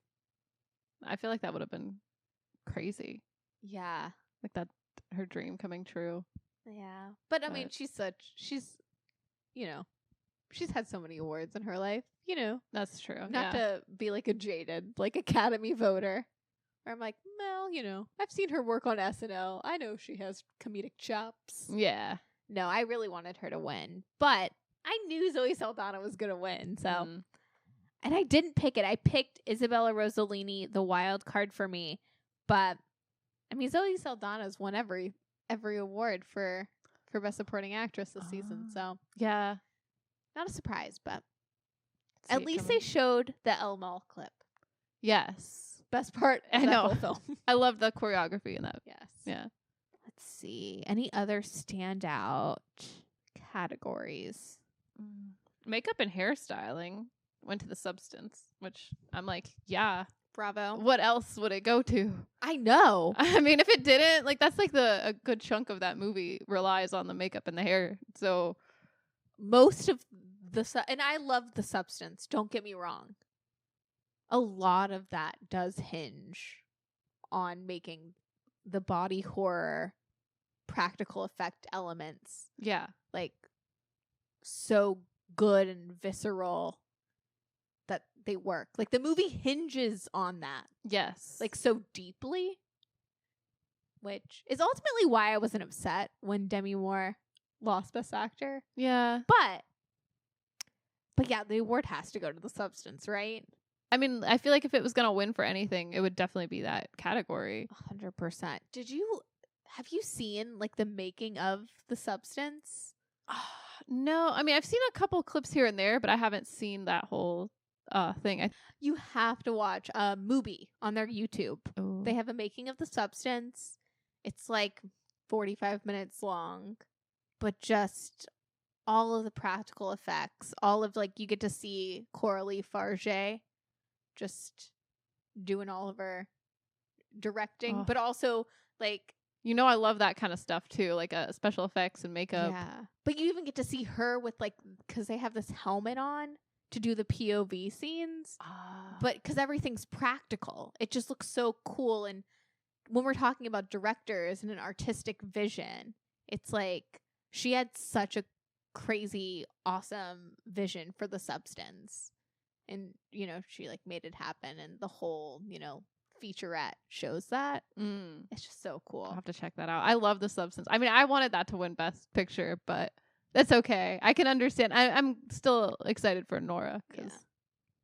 I feel like that would have been crazy. Yeah. Like that, her dream coming true. Yeah. But I mean, she's, you know, she's had so many awards in her life, you know. That's true. Not to be like a jaded, like Academy voter. Where I'm like, well, you know, I've seen her work on SNL. I know she has comedic chops. Yeah. No, I really wanted her to win. But I knew Zoe Saldana was going to win. So, and I didn't pick it. I picked Isabella Rossellini, the wild card for me. But, I mean, Zoe Saldana's won every award for Best Supporting Actress this season. So, yeah. not a surprise, but See at it least coming. they showed the El Mall clip. Yes. Best part of I that know. whole film. I love the choreography in that. Yes. Yeah. Let's see. Any other standout categories? Makeup and hairstyling went to the substance, which I'm like, yeah. Bravo. What else would it go to? I know. I mean, if it didn't, like, that's like a good chunk of that movie relies on the makeup and the hair. So Most of and I love the substance. Don't get me wrong. A lot of that does hinge on making the body horror practical effect elements yeah. like so good and visceral that they work. Like the movie hinges on that. Yes. Like so deeply, which is ultimately why I wasn't upset when Demi Moore lost Best Actor. yeah. But yeah, the award has to go to the substance, right? I mean, I feel like if it was going to win for anything, it would definitely be that category. 100%. Have you seen like the making of the substance? No, I mean, I've seen a couple clips here and there, but I haven't seen that whole thing. You have to watch Mubi on their YouTube. They have a making of the substance. It's like 45 minutes long, but just all of the practical effects, all of like you get to see Coralie Farge just doing all of her directing, but also like you know, I love that kind of stuff too, like special effects and makeup. yeah. But you even get to see her with like because they have this helmet on to do the POV scenes, but because everything's practical, it just looks so cool. And when we're talking about directors and an artistic vision, it's like she had such a crazy, awesome vision for the substance. And, you know, she like made it happen. And the whole, you know, featurette shows that. It's just so cool. I'll have to check that out. I love the substance. I mean, I wanted that to win Best Picture, but that's okay. I can understand. I'm still excited for Anora because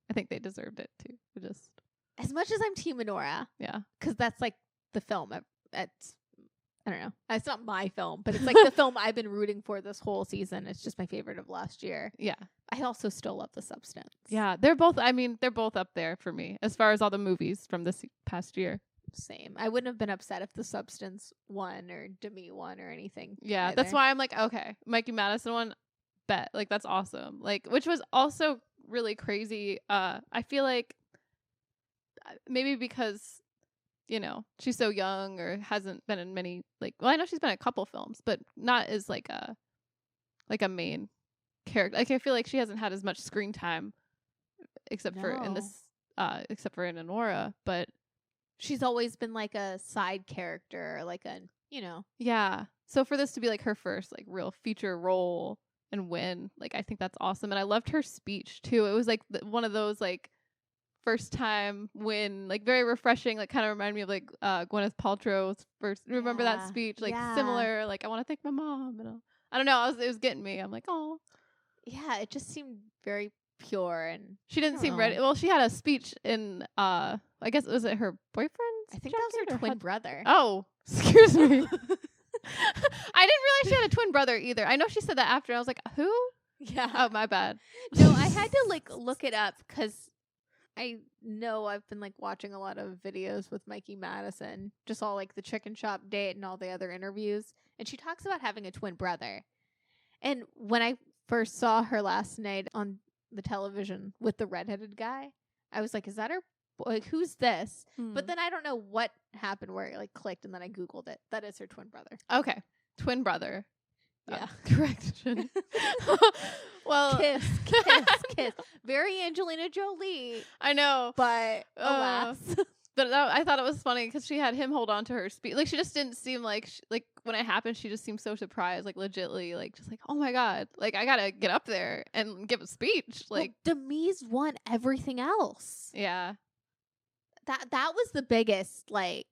I think they deserved it too. Just as much as I'm Team Anora, because that's like the film. It's I don't know. It's not my film, but it's like the film I've been rooting for this whole season. It's just my favorite of last year. Yeah. I also still love The Substance. Yeah, they're both up there for me as far as all the movies from this past year. Same. I wouldn't have been upset if The Substance won or Demi won or anything. Yeah, either. that's why I'm like, okay, Mikey Madison won, bet. Like, that's awesome. Like, which was also really crazy. I feel like maybe because, you know, she's so young or hasn't been in many, like, well, I know she's been in a couple films, but not as like a main character. Like, I feel like she hasn't had as much screen time except for in Anora, but she's always been like a side character, like a, you know. Yeah. So for this to be like her first like real feature role, and win. Like, I think that's awesome. And I loved her speech too. It was like one of those like first time win, like very refreshing, like kind of reminded me of like Gwyneth Paltrow's first. Remember that speech? Like similar, like I want to thank my mom. And I don't know. It was getting me. I'm like, oh. Yeah, it just seemed very pure, and she didn't seem ready. Well, she had a speech in I guess was it her boyfriend's? I think that was her twin brother. Oh, excuse me. I didn't realize she had a twin brother either. I know she said that after. I was like, who? Yeah. Oh, my bad. No, I had to like look it up because I know I've been like watching a lot of videos with Mikey Madison, just all like the chicken shop date and all the other interviews, and she talks about having a twin brother. And when I first saw her last night on the television with the redheaded guy, I was like, is that her? Like, who's this? But then I don't know what happened where it like clicked, and then I Googled it. That is her twin brother. Okay. Twin brother. Yeah. Correction. Well, kiss. Very Angelina Jolie. I know. But alas. But I thought it was funny because she had him hold on to her speech. Like, she just didn't seem like, like when it happened, she just seemed so surprised, like legitly, like just like, oh my God, like I gotta get up there and give a speech. Like, Demise won everything else. Yeah. That was the biggest like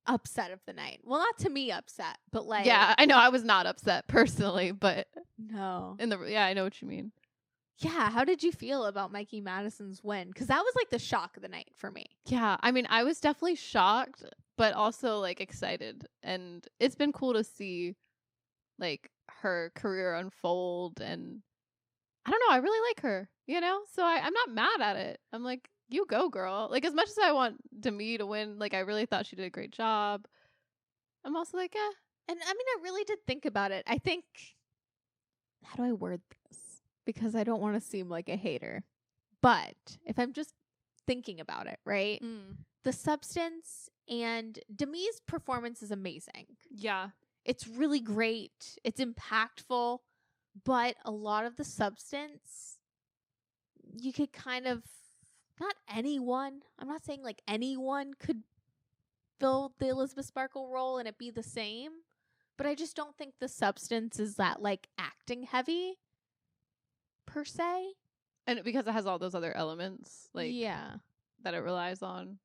upset of the night. Well, not to me upset, but like, yeah, I know I was not upset personally, but no. I know what you mean. Yeah, how did you feel about Mikey Madison's win? Because that was like the shock of the night for me. Yeah, I mean, I was definitely shocked, but also like excited, and it's been cool to see like her career unfold, and I don't know, I really like her, you know, so I'm not mad at it. I'm like, you go, girl. Like, as much as I want Demi to win, like I really thought she did a great job, I'm also like, And I mean, I really did think about it. I think, how do I word this? Because I don't want to seem like a hater. But if I'm just thinking about it, right? The substance and Demi's performance is amazing. Yeah. It's really great. It's impactful. But a lot of the substance, you could kind of, not anyone, I'm not saying like anyone could fill the Elizabeth Sparkle role and it be the same. But I just don't think the substance is that like acting heavy per se. And because it has all those other elements, like, yeah, that it relies on.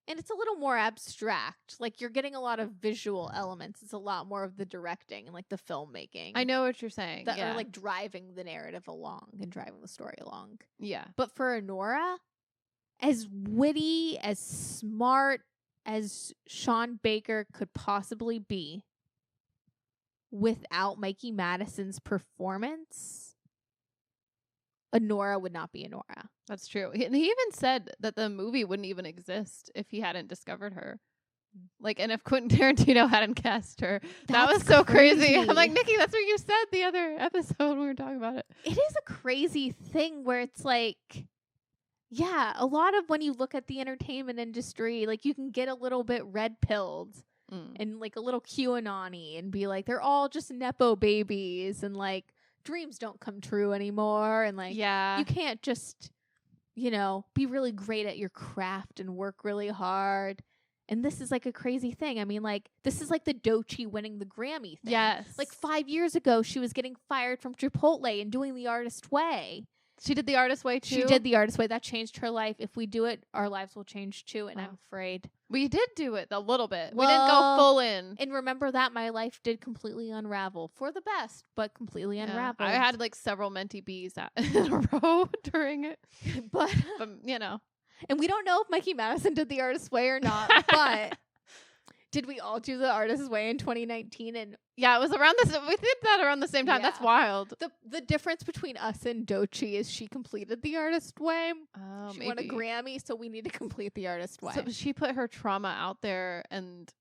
And it's a little more abstract. Like, you're getting a lot of visual elements. It's a lot more of the directing and like the filmmaking. I know what you're saying. That are like driving the narrative along and driving the story along. Yeah. But for Anora, as witty, as smart as Sean Baker could possibly be, without Mikey Madison's performance, Anora would not be Anora. That's true. And he even said that the movie wouldn't even exist if he hadn't discovered her. Like, and if Quentin Tarantino hadn't cast her. That was so crazy. I'm like, Nikki, that's what you said the other episode when we were talking about it. It is a crazy thing where it's like, yeah, a lot of when you look at the entertainment industry, like you can get a little bit red-pilled and like a little QAnon-y and be like, they're all just Nepo babies and like dreams don't come true anymore. And like, you can't just, you know, be really great at your craft and work really hard. And this is like a crazy thing. I mean, like, this is like the Doechii winning the Grammy thing. Yes. Like 5 years ago, she was getting fired from Chipotle and doing The Artist Way. She did The Artist Way too? She did The Artist Way. That changed her life. If we do it, our lives will change too. And I'm afraid. We did do it a little bit. We didn't go full in. And remember that my life did completely unravel. For the best, but completely unraveled. I had like several mentee bees in a row during it. But you know. And we don't know if Mikey Madison did The Artist's Way or not, but did we all do The Artist's Way in 2019? And yeah, it was around this. We did that around the same time. Yeah. That's wild. The difference between us and Doechii is she completed The Artist's Way. Oh, she won a Grammy, so we need to complete The Artist's Way. So she put her trauma out there, and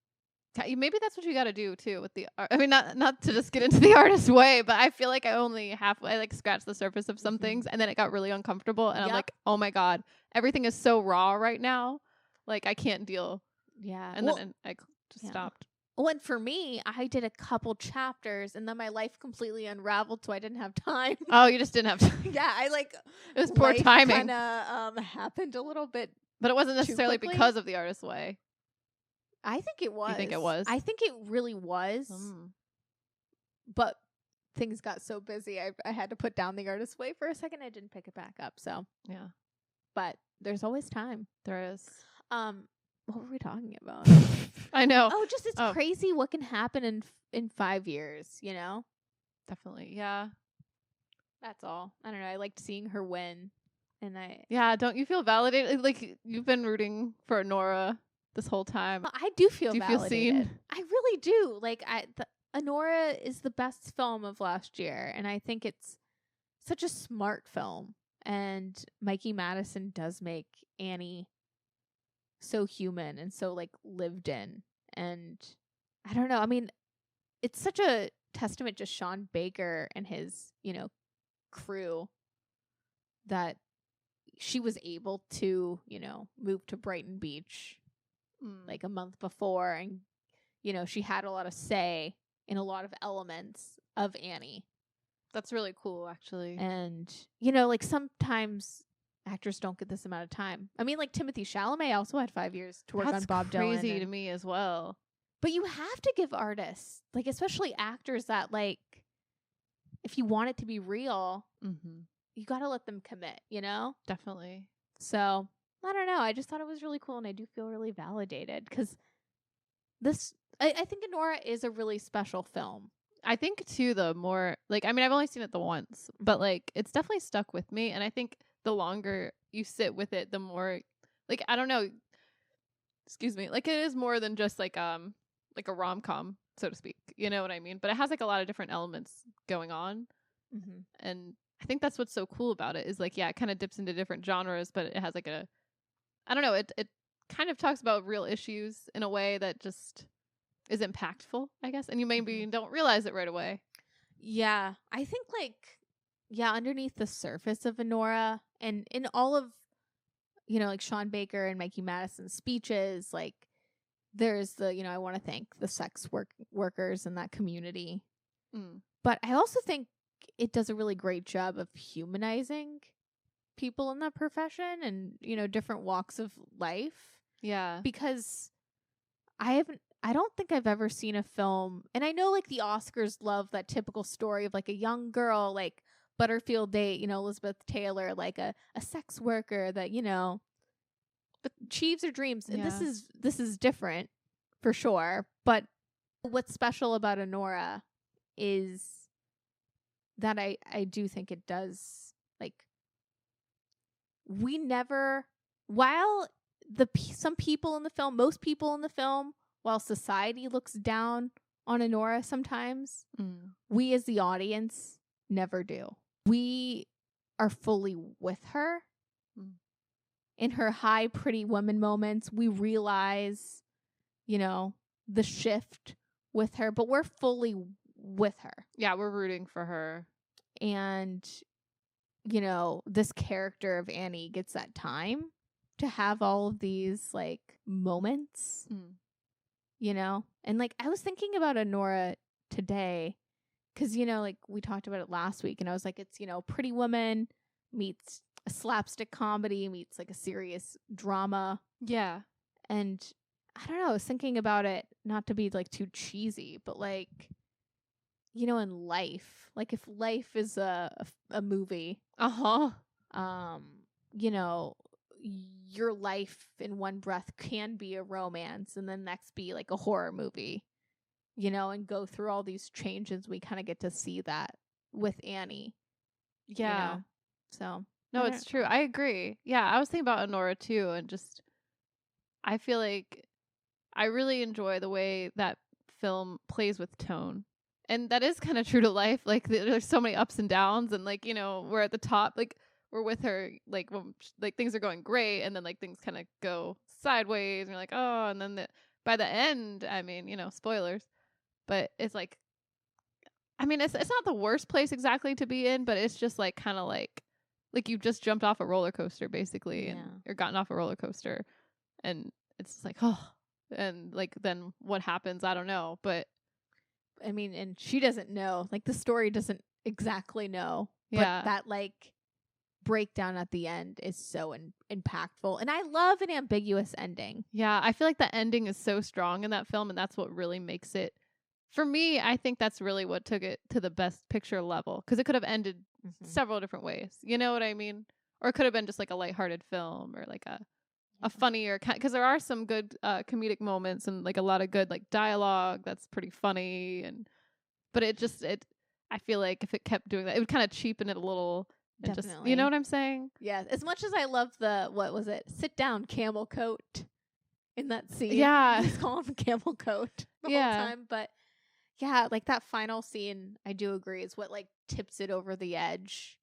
maybe that's what you got to do too with the. I mean, not to just get into The Artist's Way, but I feel like I only halfway like scratched the surface of some things, and then it got really uncomfortable, and I'm like, oh my God, everything is so raw right now, like I can't deal. Yeah, and then I just stopped. Well, and for me, I did a couple chapters, and then my life completely unraveled, so I didn't have time. Oh, you just didn't have time. Yeah, I like it was poor timing. Kind of happened a little bit, but it wasn't necessarily because of The Artist's Way. I think it was. You think it was? I think it really was. But things got so busy, I had to put down the artist's way for a second. I didn't pick it back up. So Yeah, but there's always time. there is. What were we talking about? I know. Oh, just it's crazy what can happen in 5 years, you know? Definitely. Yeah. That's all. I don't know. I liked seeing her win. And Yeah, don't you feel validated? Like you've been rooting for Anora this whole time. I do feel Do you validated. feel seen? I really do. Like Anora is the best film of last year, and I think it's such a smart film. And Mikey Madison does make Annie so human and so like lived in. And I don't know. I mean, it's such a testament to Sean Baker and his, crew that she was able to, move to Brighton Beach like a month before. And, she had a lot of say in a lot of elements of Annie. That's really cool, actually. And, like sometimes actors don't get this amount of time. I mean, like Timothee Chalamet also had 5 years to work on Bob Dylan. That's crazy to me as well. But you have to give artists, like especially actors that like, if you want it to be real, you got to let them commit, Definitely. So, I don't know. I just thought it was really cool, and I do feel really validated because I think Anora is a really special film. I think, too, the more, like, I mean, I've only seen it the once, but, like, it's definitely stuck with me, and I think the longer you sit with it, the more, like, I don't know, excuse me, like, it is more than just, like a rom-com, so to speak, you know what I mean? But it has, like, a lot of different elements going on, and I think that's what's so cool about it is, like, yeah, it kind of dips into different genres, but it has, like, I don't know, it kind of talks about real issues in a way that just is impactful, I guess, and you maybe don't realize it right away. Yeah, I think underneath the surface of Anora and in all of, like Sean Baker and Mikey Madison's speeches, like there's the, I want to thank the sex workers in that community. But I also think it does a really great job of humanizing people in that profession and, different walks of life. Yeah. Because I don't think I've ever seen a film, and I know like the Oscars love that typical story of like a young girl, like Butterfield Day, Elizabeth Taylor, like a sex worker that, achieves her dreams. And this is different for sure. But what's special about Anora is that I do think it does, like, we never, while some people in the film, most people in the film, while society looks down on Anora sometimes, we as the audience never do. We are fully with her. In her high pretty woman moments, we realize, the shift with her, but we're fully with her. Yeah, we're rooting for her. And, this character of Annie gets that time to have all of these, like, moments. And like I was thinking about Anora today because like we talked about it last week, and I was like, it's Pretty Woman meets a slapstick comedy meets like a serious drama. Yeah. And I don't know, I was thinking about it not to be like too cheesy, but like in life, like if life is a movie, your life in one breath can be a romance and then next be like a horror movie, and go through all these changes. We kind of get to see that with Annie. Yeah. So. No, it's true. I agree. Yeah, I was thinking about Anora too, and just, I feel like I really enjoy the way that film plays with tone. And that is kind of true to life. Like, there's so many ups and downs, and like, we're at the top, like, we're with her, like, when, like, things are going great, and then, like, things kind of go sideways, and you're like, oh, and then by the end, I mean, spoilers, but it's like, I mean, it's not the worst place exactly to be in, but it's just, like, kind of like you've just jumped off a roller coaster, basically, or gotten off a roller coaster, and it's just like, oh, and, like, then what happens, I don't know, but, I mean, and she doesn't know, like, the story doesn't exactly know, but that, like, breakdown at the end is so impactful, and I love an ambiguous ending. Yeah, I feel like the ending is so strong in that film, and that's what really makes it For me, I think that's really what took it to the best picture level, because it could have ended several different ways. You know what I mean? Or it could have been just like a lighthearted film, or like a funnier kind, because there are some good comedic moments and like a lot of good like dialogue that's pretty funny, but I feel like if it kept doing that, it would kind of cheapen it a little. And just, you know what I'm saying? Yeah. As much as I love what was it? Sit down, camel coat in that scene. Yeah. He's calling him camel coat the whole time. But yeah, like that final scene, I do agree, is what like tips it over the edge,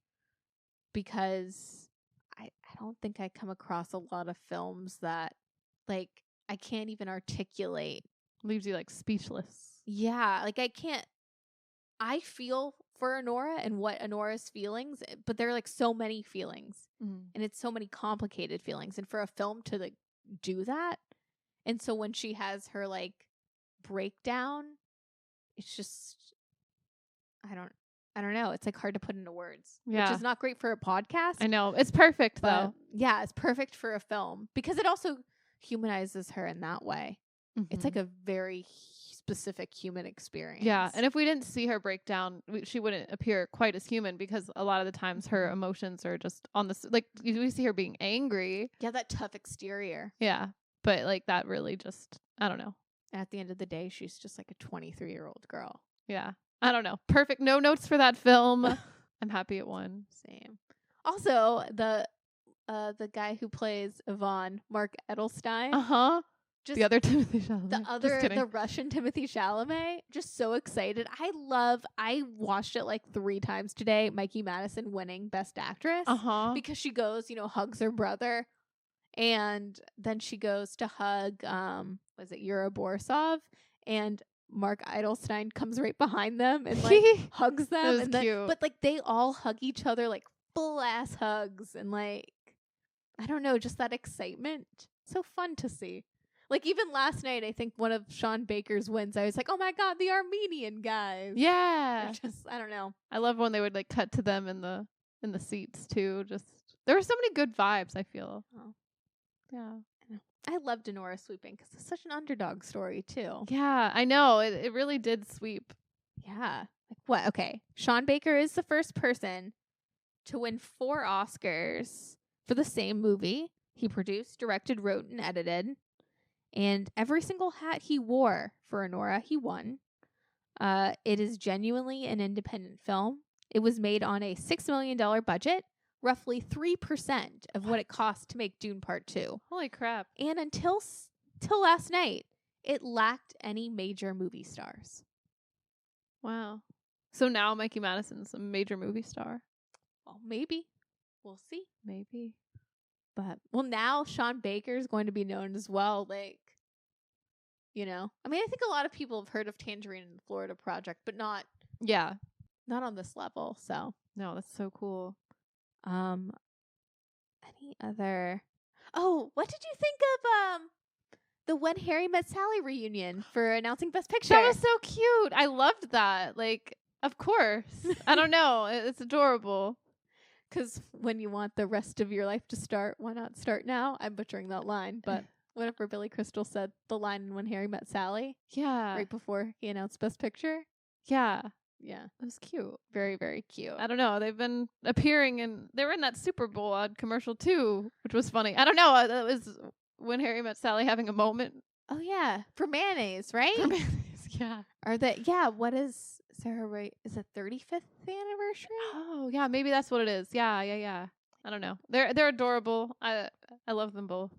because I don't think I come across a lot of films that like I can't even articulate. Leaves you like speechless. Yeah, like I feel for Anora and what Anora's feelings, but there are like so many feelings, and it's so many complicated feelings, and for a film to like do that, and so when she has her like breakdown, it's just I don't know. It's like hard to put into words, which is not great for a podcast. I know, it's perfect though. Yeah, it's perfect for a film because it also humanizes her in that way. It's like a very specific human experience. Yeah, and if we didn't see her break down, she wouldn't appear quite as human, because a lot of the times her emotions are just on the like we see her being angry. Yeah, that tough exterior. Yeah, but like that really just, I don't know. At the end of the day, she's just like a 23-year-old girl. Yeah, I don't know. Perfect. No notes for that film. I'm happy it won. Same. Also, the guy who plays Yvonne, Mark Edelstein. Just the other Timothee Chalamet. The Russian Timothee Chalamet. Just so excited. I watched it like 3 times today. Mikey Madison winning Best Actress. Because she goes, hugs her brother. And then she goes to hug, was it Yura Borisov? And Mark Edelstein comes right behind them and like hugs them. That was cute. But like they all hug each other like full ass hugs, and like I don't know, just that excitement. So fun to see. Like even last night, I think one of Sean Baker's wins, I was like, oh my God, the Armenian guys. Yeah. I don't know. I love when they would like cut to them in the seats too. Just there were so many good vibes, I feel. Oh. Yeah. I loved Anora sweeping because it's such an underdog story too. Yeah, I know. It really did sweep. Yeah. Like what? Okay. Sean Baker is the first person to win 4 Oscars for the same movie. He produced, directed, wrote, and edited. And every single hat he wore for Anora, he won. It is genuinely an independent film. It was made on a $6 million budget, roughly 3% of what it cost to make Dune Part 2. Holy crap. And until last night, it lacked any major movie stars. Wow. So now Mikey Madison's a major movie star. Well, maybe. We'll see. Maybe. But, now Sean Baker is going to be known as well, like, I mean, I think a lot of people have heard of Tangerine and the Florida Project, but not on this level, so. No, that's so cool. Any other? Oh, what did you think of the When Harry Met Sally reunion for announcing Best Picture? That was so cute. I loved that. Like, of course. I don't know. It's adorable. Because when you want the rest of your life to start, why not start now? I'm butchering that line, but whenever Billy Crystal said the line in When Harry Met Sally, right before he announced Best Picture. Yeah. Yeah. It was cute. Very, very cute. I don't know. They've been appearing they were in that Super Bowl ad commercial too, which was funny. I don't know. That was When Harry Met Sally having a moment. Oh, yeah. For mayonnaise, right? For mayonnaise, yeah. What is Sarah Ray? Is it 35th anniversary? Oh, yeah. Maybe that's what it is. Yeah. I don't know. They're adorable. I love them both.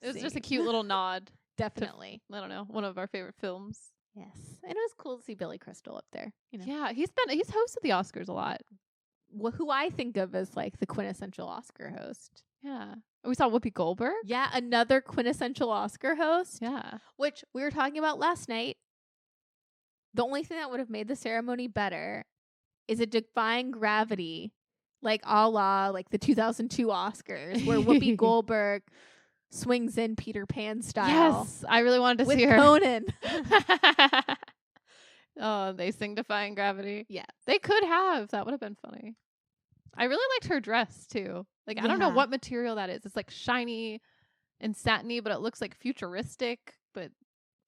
It was just a cute little nod. Definitely. I don't know. One of our favorite films. Yes. And it was cool to see Billy Crystal up there. Yeah, he's hosted the Oscars a lot. Who I think of as like the quintessential Oscar host. Yeah. We saw Whoopi Goldberg. Yeah, another quintessential Oscar host. Yeah. Which we were talking about last night. The only thing that would have made the ceremony better is a Defying Gravity, like a la like the 2002 Oscars, where Whoopi Goldberg swings in Peter Pan style. Yes, I really wanted to with see her. Conan. Oh, they sing Defying Gravity. Yeah. They could have. That would have been funny. I really liked her dress too. Like, I don't know what material that is. It's like shiny and satiny, but it looks like futuristic, but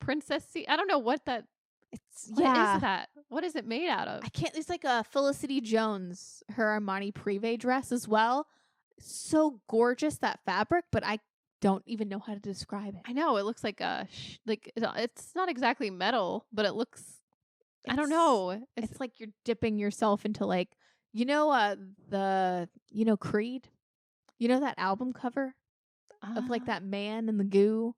princessy. I don't know what that It's What is that? What is it made out of? I can't. It's like a Felicity Jones, her Armani Privé dress as well. So gorgeous, that fabric, but I don't even know how to describe it. I know it looks like it's not exactly metal, but it looks. I don't know. It's like you're dipping yourself into like Creed. You know that album cover of like that man in the goo.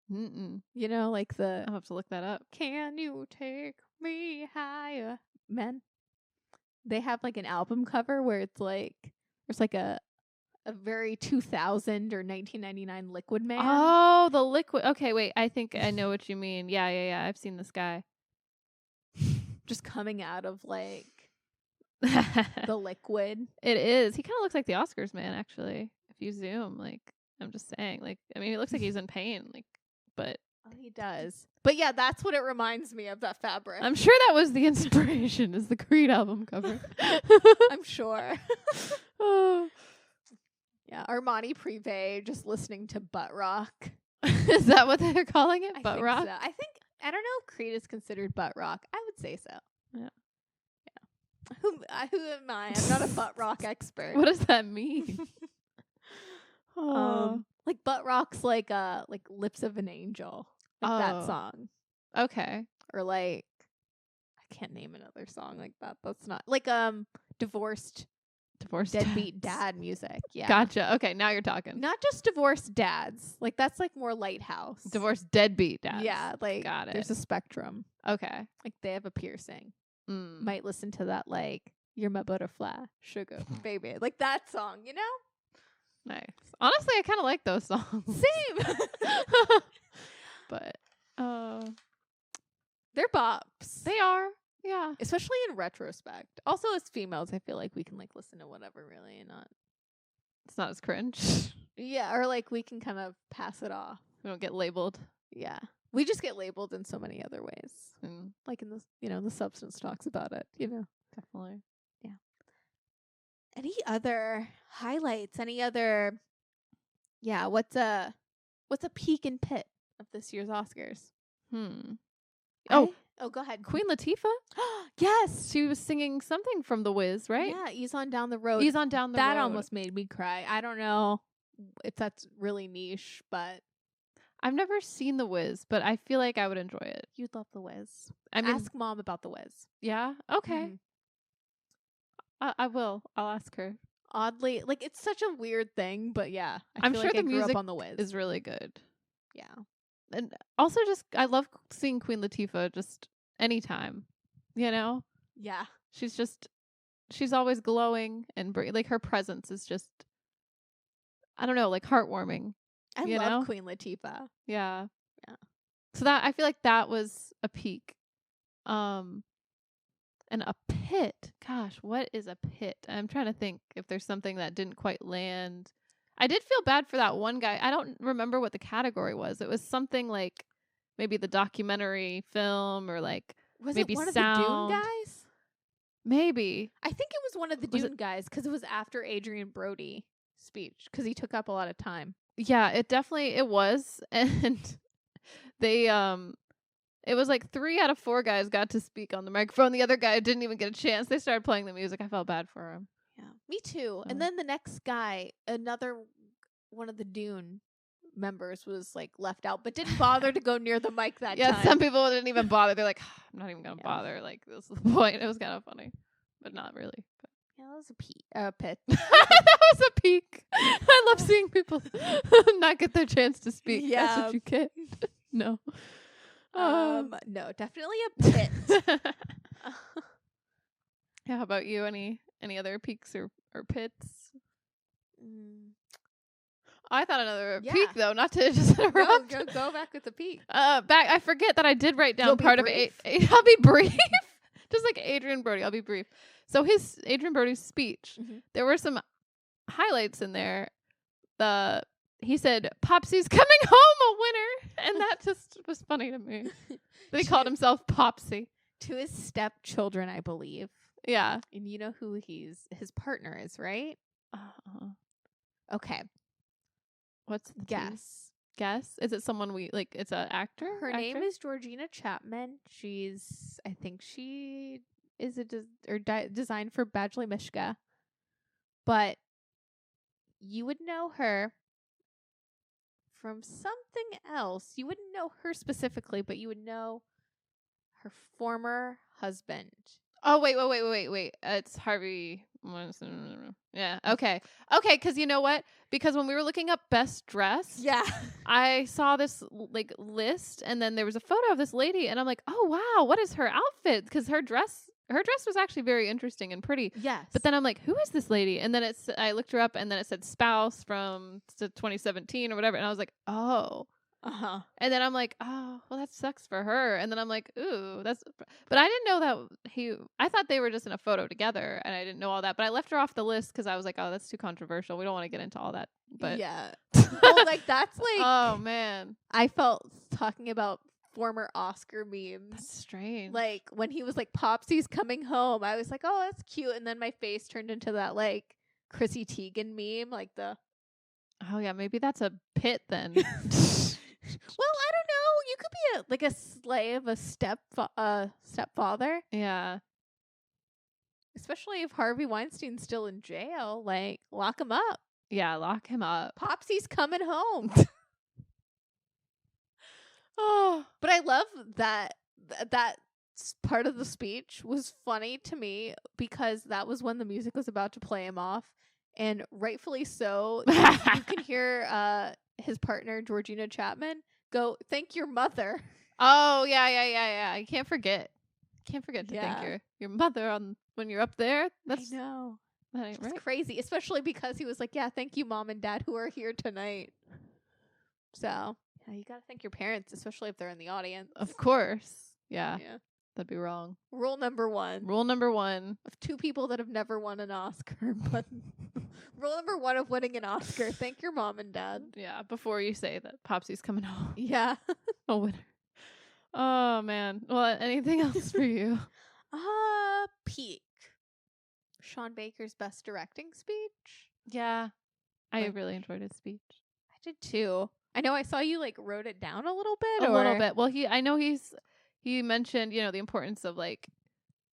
You know, like the. I'll have to look that up. Can you take me higher, men? They have like an album cover where it's like there's like a very 2000 or 1999 Liquid Man. Oh, the Liquid. Okay, wait. I think I know what you mean. Yeah. I've seen this guy. Just coming out of like the liquid. It is. He kind of looks like the Oscars man, actually. If you zoom, like, I'm just saying, like, I mean, he looks like he's in pain, like, but. Oh, he does. But yeah, that's what it reminds me of, that fabric. I'm sure that was the inspiration, is the Creed album cover. I'm sure. Oh. Yeah, Armani Privé, just listening to butt rock. Is that what they're calling it? I Butt think rock? so. I don't know if Creed is considered butt rock. I would say so. Yeah. Who am I? I'm not a butt rock expert. What does that mean? Like butt rock's like Lips of an Angel. Like that song. Okay. Or like I can't name another song like that. That's not like divorced deadbeat dad music. Yeah. Gotcha. Okay, now you're talking. Not just divorced dads. Like that's like more Lighthouse. Divorced deadbeat dads. Yeah, like Got it. there's a spectrum. Okay. Like they have a piercing. Might listen to that like You're My Butterfly, Sugar Baby. Like that song, you know? Nice. Honestly, I kind of like those songs. Same. But they're bops. they are. Yeah. Especially in retrospect. Also as females, I feel like we can like listen to whatever really and not. It's not as cringe. Yeah, or like we can kind of pass it off. We don't get labeled. Yeah. We just get labeled in so many other ways. Mm, Like in this, the substance talks about it, definitely. Any other highlights? Any other what's a peak and pit of this year's Oscars? Oh, go ahead. Queen Latifah? Yes. She was singing something from The Wiz, right? Yeah, Ease on Down the Road. Ease on Down the Road. That almost made me cry. I don't know if that's really niche, but I've never seen The Wiz, but I feel like I would enjoy it. you'd love The Wiz. I mean, Ask Mom about The Wiz. yeah? Okay. Mhm. I will. I'll ask her. Oddly, like it's such a weird thing, but yeah, I'm feel sure like the I grew music up on The Wiz. Is really good. Yeah. And also just, I love seeing Queen Latifah just anytime, you know? Yeah. She's always glowing and like her presence is just, I don't know, like heartwarming. I You love know? Queen Latifah. Yeah. Yeah. So that, I feel like that was a peak. And a pit. Gosh, what is a pit? I'm trying to think if there's something that didn't quite land. I did feel bad for that one guy. I don't remember what the category was. It was something like maybe the documentary film or like Was maybe it one sound. of the Dune guys? Maybe. I think it was one of the Was Dune guys because it was after Adrien Brody speech because he took up a lot of time. Yeah, it was. And they it was like 3 out of 4 guys got to speak on the microphone. The other guy didn't even get a chance. They started playing the music. I felt bad for him. Yeah, me too. And then the next guy, another one of the Dune members, was like left out, but didn't bother to go near the mic that time. Yeah, some people didn't even bother. They're like, I'm not even gonna Yeah. bother. Like, this is the point. It was kind of funny, but not really. But. Yeah, that was a pit. That was a peak. I love seeing people not get their chance to speak. Yeah. That's what you get. No. No, definitely a pit. Yeah, how about you? Any other peaks or pits? I thought another peak though, not to just interrupt. No, go back with the peak. I forget that I did write down You'll be part of brief? it. I'll be brief. Just like Adrien Brody, I'll be brief. So Adrien Brody's speech, there were some highlights in there. He said, "Popsy's coming home a winner," and that just was funny to me. That he called himself Popsy To his stepchildren, I believe. Yeah. And you know who his partner is, right? Okay. What's the Guess. guess? Is it someone we like? It's an actor. Her name actress? is Georgina Chapman. I think she is designed for Badgley Mishka. But you would know her from something else. You wouldn't know her specifically, but you would know her former husband. Oh, wait. It's Harvey. Yeah. Okay. Because you know what? Because when we were looking up best dress, Yeah. I saw this like list, and then there was a photo of this lady, and I'm like, oh wow, what is her outfit? Because her dress was actually very interesting and pretty. Yes. But then I'm like, who is this lady? And then I looked her up, and then it said spouse from 2017 or whatever, and I was like, oh. Uh-huh. And then I'm like, oh, well, that sucks for her. And then I'm like, ooh, but I didn't know that I thought they were just in a photo together, and I didn't know all that. But I left her off the list because I was like, oh, that's too controversial. We don't want to get into all that. But yeah. Well, like that's like, oh man, I felt talking about former Oscar memes. that's strange. Like when he was like, Popsy's coming home, I was like, oh, that's cute. And then my face turned into that like Chrissy Teigen meme, like the. Oh yeah, maybe that's a pit then. Well, I don't know. You could be a slave, a stepfather, Yeah. especially if Harvey Weinstein's still in jail. Like, lock him up. Yeah, lock him up. Popsy's coming home. Oh, But I love that part of the speech was funny to me because that was when the music was about to play him off, and rightfully so. You can hear his partner Georgina Chapman go, "Thank your mother." oh yeah. You can't forget. Can't forget to Yeah. thank your mother on when you're up there. I know. That ain't It's right. crazy, especially because he was like, "Yeah, thank you, mom and dad, who are here tonight." So yeah, you gotta thank your parents, especially if they're in the audience. Of course. Yeah. Yeah. That'd be wrong. Rule number 1 Rule number 1. of 2 people that have never won an Oscar, but rule number 1 of winning an Oscar: thank your mom and dad. Yeah, before you say that Popsy's coming home. Yeah. A winner. Oh man. Well, anything else for you? Peak. Sean Baker's best directing speech. Yeah. I Like- really enjoyed his speech. I did too. I know I saw you like wrote it down a little bit. A little bit. Well, he mentioned, the importance of like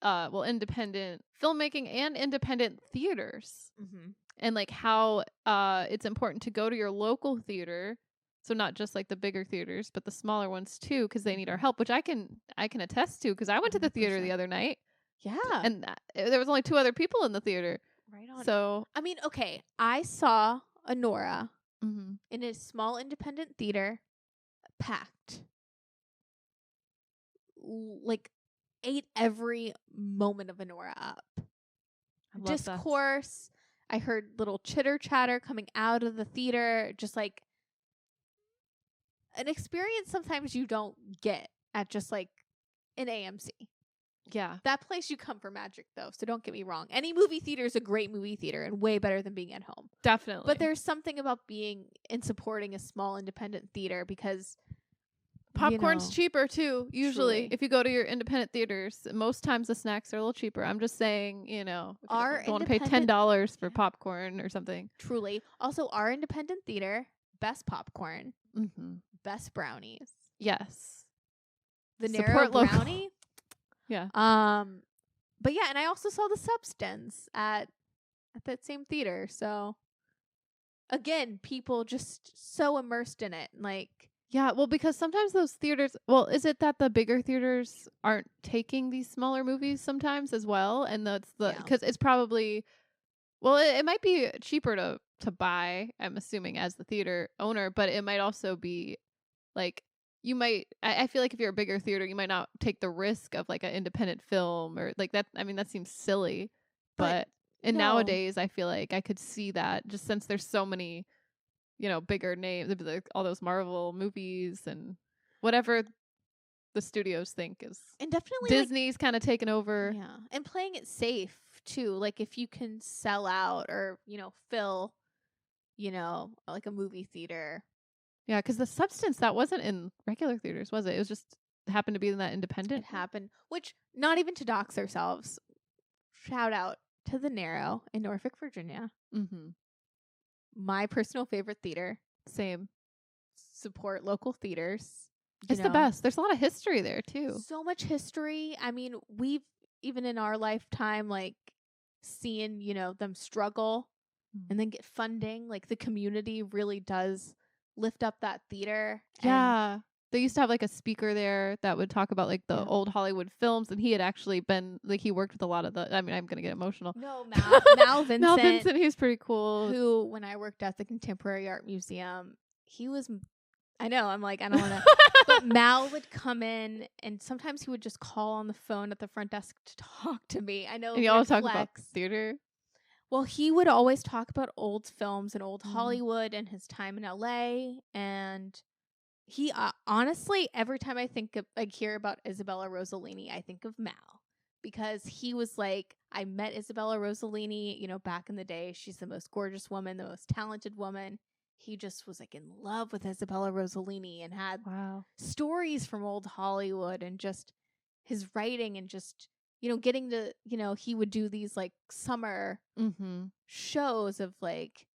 independent filmmaking and independent theaters, Mm-hmm. and like how it's important to go to your local theater, so not just like the bigger theaters but the smaller ones too, because they need our help, which I can attest to, because I went to the theater 100%. the other night, Yeah. and there was only 2 other people in the theater. Right on. So I mean, okay, I saw Anora mhm. in a small independent theater, packed. Like, ate every moment of Anora up. I love that. Discourse. I heard little chitter chatter coming out of the theater. Just like an experience sometimes you don't get at just like an AMC. Yeah, That place you come for magic, though, so don't get me wrong. Any movie theater is a great movie theater and way better than being at home. definitely. But there's something about being and supporting a small independent theater because popcorn's cheaper too, usually. Truly. If you go to your independent theaters, most times the snacks are a little cheaper. I'm just saying, if you don't want to pay $10 for popcorn or something. truly. Also, our independent theater, best popcorn, Mm-hmm. best brownies. Yes. The Support narrow local. brownie. Yeah. But yeah, and I also saw The Substance at that same theater. So again, people just so immersed in it. Like, Yeah, well, because sometimes those theaters, is it that the bigger theaters aren't taking these smaller movies sometimes as well? And that's Yeah. because it's probably, it might be cheaper to buy, I'm assuming, as the theater owner, but it might also be like, I feel like if you're a bigger theater, you might not take the risk of like an independent film or like that. I mean, that seems silly, but no. nowadays I feel like I could see that, just since there's so many, bigger names, like all those Marvel movies and whatever the studios think is. And definitely Disney's kind of taken over. yeah. And playing it safe too. Like if you can sell out or, fill, like a movie theater. Yeah, because The Substance, that wasn't in regular theaters, was it? It was just happened to be in that independent. It happened. Which, not even to dox ourselves, shout out to the Narrow in Norfolk, Virginia. Mm-hmm. My personal favorite theater. Same. support local theaters. It's the best. There's a lot of history there too. So much history. I mean, we've even in our lifetime, like, seeing, them struggle and then get funding. Like, the community really does lift up that theater. Yeah. They used to have like a speaker there that would talk about like the old Hollywood films, and he had actually been like, he worked with a lot of the, I mean, I'm going to get emotional. No, Mal Vincent. Mal Vincent, he was pretty cool. Who, when I worked at the Contemporary Art Museum, he was, I know, I'm like, I don't want to, but Mal would come in and sometimes he would just call on the phone at the front desk to talk to me. I know. And you all talk about theater? Well, he would always talk about old films and old Hollywood and his time in LA. And he honestly, every time I hear about Isabella Rossellini, I think of Mal, because he was like, I met Isabella Rossellini, back in the day. She's the most gorgeous woman, the most talented woman. He just was like in love with Isabella Rossellini and had stories from old Hollywood, and just his writing, and just, getting to, he would do these like summer shows of like,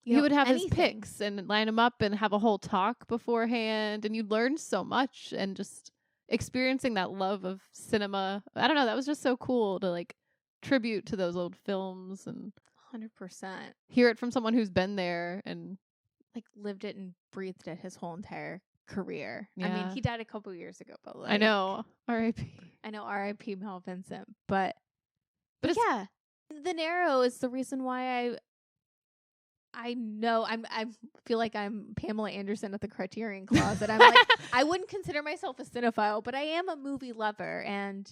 he would have anything. his picks and line them up and have a whole talk beforehand, and you learn so much, and just experiencing that love of cinema. I don't know, that was just so cool to like tribute to those old films and 100% hear it from someone who's been there and like lived it and breathed it his whole entire career. Yeah. I mean, he died a couple years ago, but like, I know, R.I.P. I know, R.I.P. Mel Vincent, but yeah, the Narrow is the reason why I know I feel like I'm Pamela Anderson at the Criterion Closet. I'm like, I wouldn't consider myself a cinephile, but I am a movie lover, and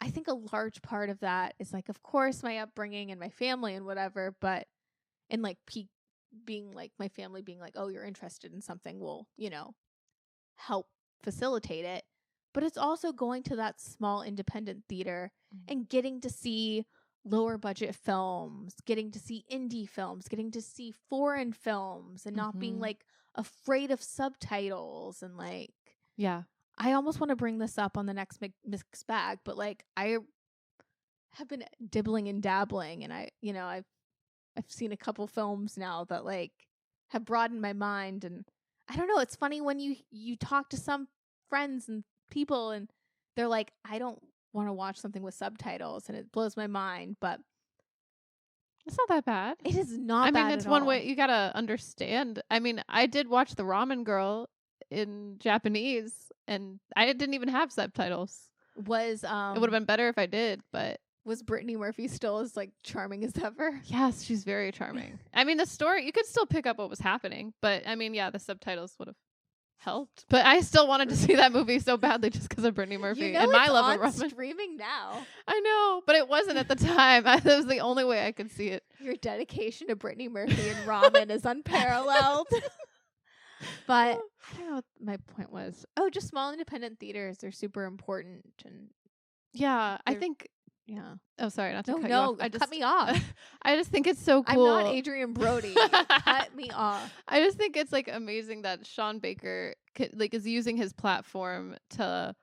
I think a large part of that is like, of course, my upbringing and my family and whatever, but and like being like my family being like, oh, you're interested in something, will help facilitate it. But it's also going to that small independent theater and getting to see lower budget films, getting to see indie films, getting to see foreign films, and not being like afraid of subtitles. And like, I almost want to bring this up on the next mixed bag, but like, I have been dibbling and dabbling, and I've seen a couple films now that like have broadened my mind. And I don't know, it's funny when you talk to some friends and people and they're like, I don't want to watch something with subtitles, and it blows my mind, but it's not that bad. It is not I bad mean, it's at one all. way you gotta understand. I mean, I did watch The Ramen Girl in Japanese, and I didn't even have subtitles. It would have been better if I did, but was Brittany Murphy still as like charming as ever? Yes, she's very charming. I mean, the story, you could still pick up what was happening, but I mean, the subtitles would have helped. But I still wanted to see that movie so badly just because of Brittany Murphy and my love of ramen. Streaming now. I know, but it wasn't at the time. That was the only way I could see it. Your dedication to Brittany Murphy and ramen is unparalleled. But I don't know what my point was. Oh, just small independent theaters. They're super important. And I think. Yeah. Oh, sorry, not to cut you off. off. Cut me off. I just think it's so cool. I'm not Adrien Brody. Cut me off. I just think it's like amazing that Sean Baker is using his platform to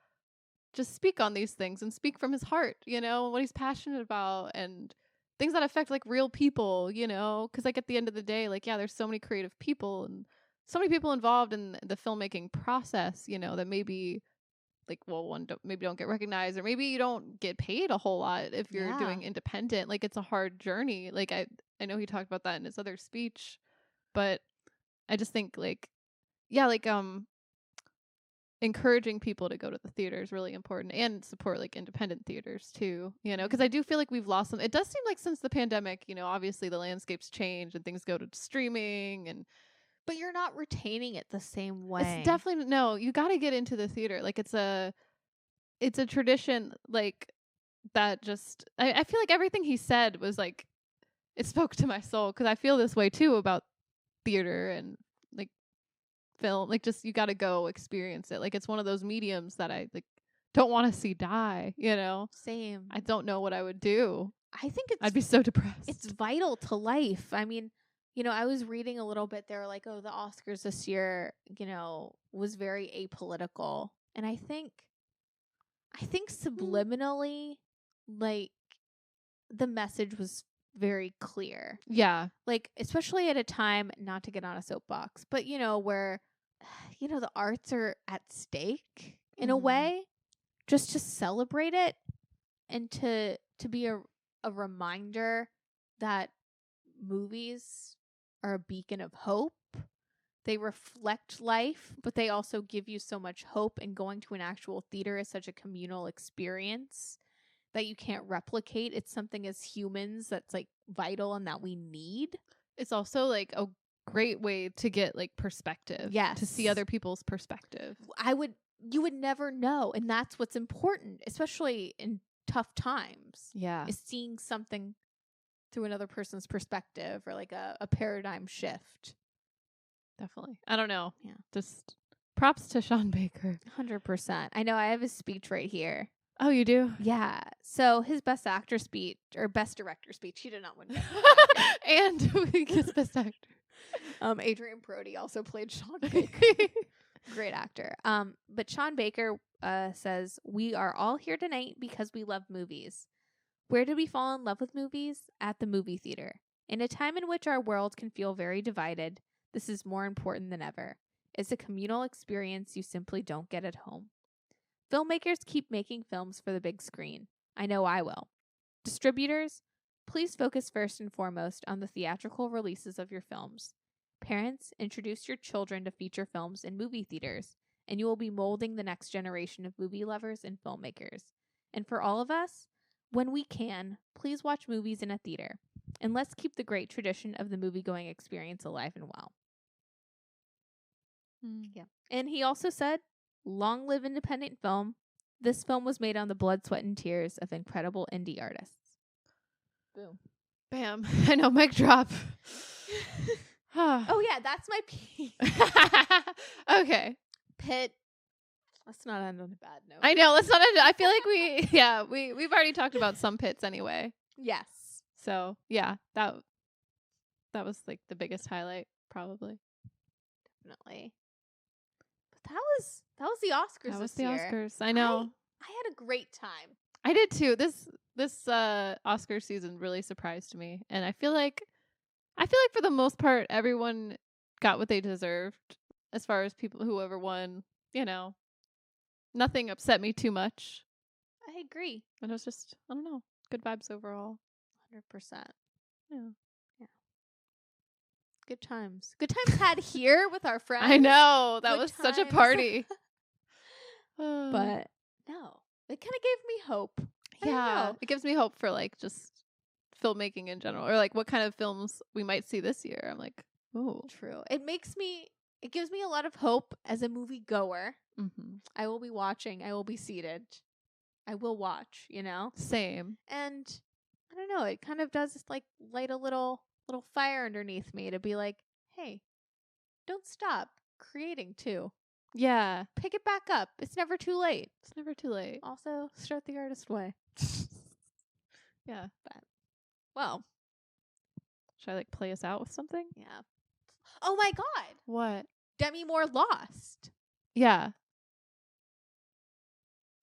just speak on these things and speak from his heart, what he's passionate about and things that affect like real people, because like at the end of the day, like, there's so many creative people and so many people involved in the filmmaking process, that maybe like, well, maybe don't get recognized, or maybe you don't get paid a whole lot if you're doing independent. Like, it's a hard journey. Like, I know he talked about that in his other speech, but I just think like, encouraging people to go to the theater is really important, and support like independent theaters too, because I do feel like we've lost them. It does seem like since the pandemic, obviously the landscape's changed and things go to streaming, but you're not retaining it the same way. It's definitely no. You got to get into the theater. Like, it's a tradition like that. Just I feel like everything he said was like, it spoke to my soul, because I feel this way too about theater and like film. Like, just you got to go experience it. Like, it's one of those mediums that I like don't want to see die. Same. I don't know what I would do. I think I'd be so depressed. It's vital to life. I mean, I was reading a little bit. They were like, oh, the Oscars this year, was very apolitical. And I think subliminally, like, the message was very clear. Yeah. Like, especially at a time, not to get on a soapbox, but, where the arts are at stake in a Mhm. way, just to celebrate it and to be a reminder that movies are a beacon of hope. They reflect life, but they also give you so much hope, and going to an actual theater is such a communal experience that you can't replicate. It's something as humans that's like vital and that we need. It's also like a great way to get like perspective. To see Yes. other people's perspective. You would never know, and that's what's important, especially in tough times, Yeah. is seeing something through another person's perspective, or like a paradigm shift. Definitely. I don't know. Yeah. Just props to Sean Baker. 100%. I know, I have his speech right here. Oh, you do? Yeah. So his best actor speech, or best director speech, he did not win. And his best actor. Adrien Brody also played Sean Baker. Great actor. But Sean Baker says, "We are all here tonight because we love movies. Where did we fall in love with movies? At the movie theater. In a time in which our world can feel very divided, this is more important than ever. It's a communal experience you simply don't get at home. Filmmakers keep making films for the big screen. I know I will. Distributors, please focus first and foremost on the theatrical releases of your films. Parents, introduce your children to feature films in movie theaters, and you will be molding the next generation of movie lovers and filmmakers. And for all of us, when we can, please watch movies in a theater, and let's keep the great tradition of the movie-going experience alive and well." Yeah. And he also said, "Long live independent film. This film was made on the blood, sweat, and tears of incredible indie artists." Boom. Bam. I know, mic drop. Oh, yeah, that's my piece. Okay. Pitt. Let's not end on a bad note. I know. Let's not. I feel like we've already talked about some pits anyway. Yes. So yeah, that was like the biggest highlight probably. Definitely. But that was the Oscars. That was this the year. Oscars. I know. I had a great time. I did too. This Oscar season really surprised me, and I feel like for the most part everyone got what they deserved as far as whoever won. Nothing upset me too much. I agree. And it was just, I don't know, good vibes overall. 100%. Yeah. Good times. Good times had here with our friends. I know. That Good was such a times. party. But no, it kind of gave me hope. I don't yeah, know. it gives me hope for like just filmmaking in general, or like what kind of films we might see this year. I'm like, oh, True. It gives me a lot of hope as a movie goer. mm-hmm. I will be watching. I will be seated. I will watch, Same. And I don't know, it kind of does like light a little fire underneath me to be like, hey, don't stop creating too. Yeah, Pick it back up. It's never too late. it's never too late. Also, start the artist way. Yeah. But, well, Should I like play us out with something? yeah. Oh my God. What? Demi Moore lost. Yeah.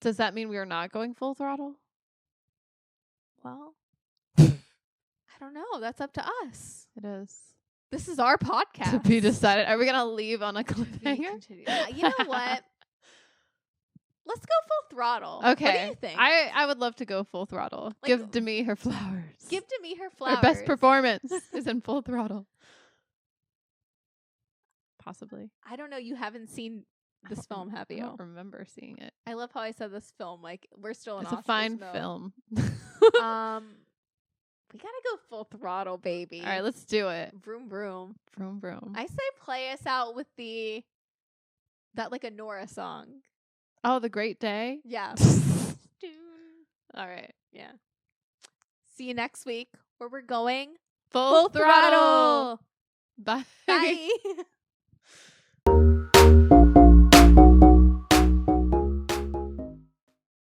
Does that mean we are not going full throttle? Well, I don't know. That's up to us. It is. This is our podcast. To be decided. Are we going to leave on a To be cliffhanger? continued. You know what? Let's go full throttle. Okay. What do you think? I would love to go full throttle. Like, Give Demi her flowers. Give Demi her flowers. Her best performance is in full throttle. Possibly. I don't know. You haven't seen this film, have I you? don't remember seeing it. I love how I said this film. Like, we're still in It's a Oscars fine mode. film. We gotta go full throttle, baby. All right, let's do it. Vroom vroom. Vroom vroom. I say play us out with that like Anora song. Oh, The Great Day? Yeah. All right. Yeah. See you next week where we're going Full throttle. Bye. Bye.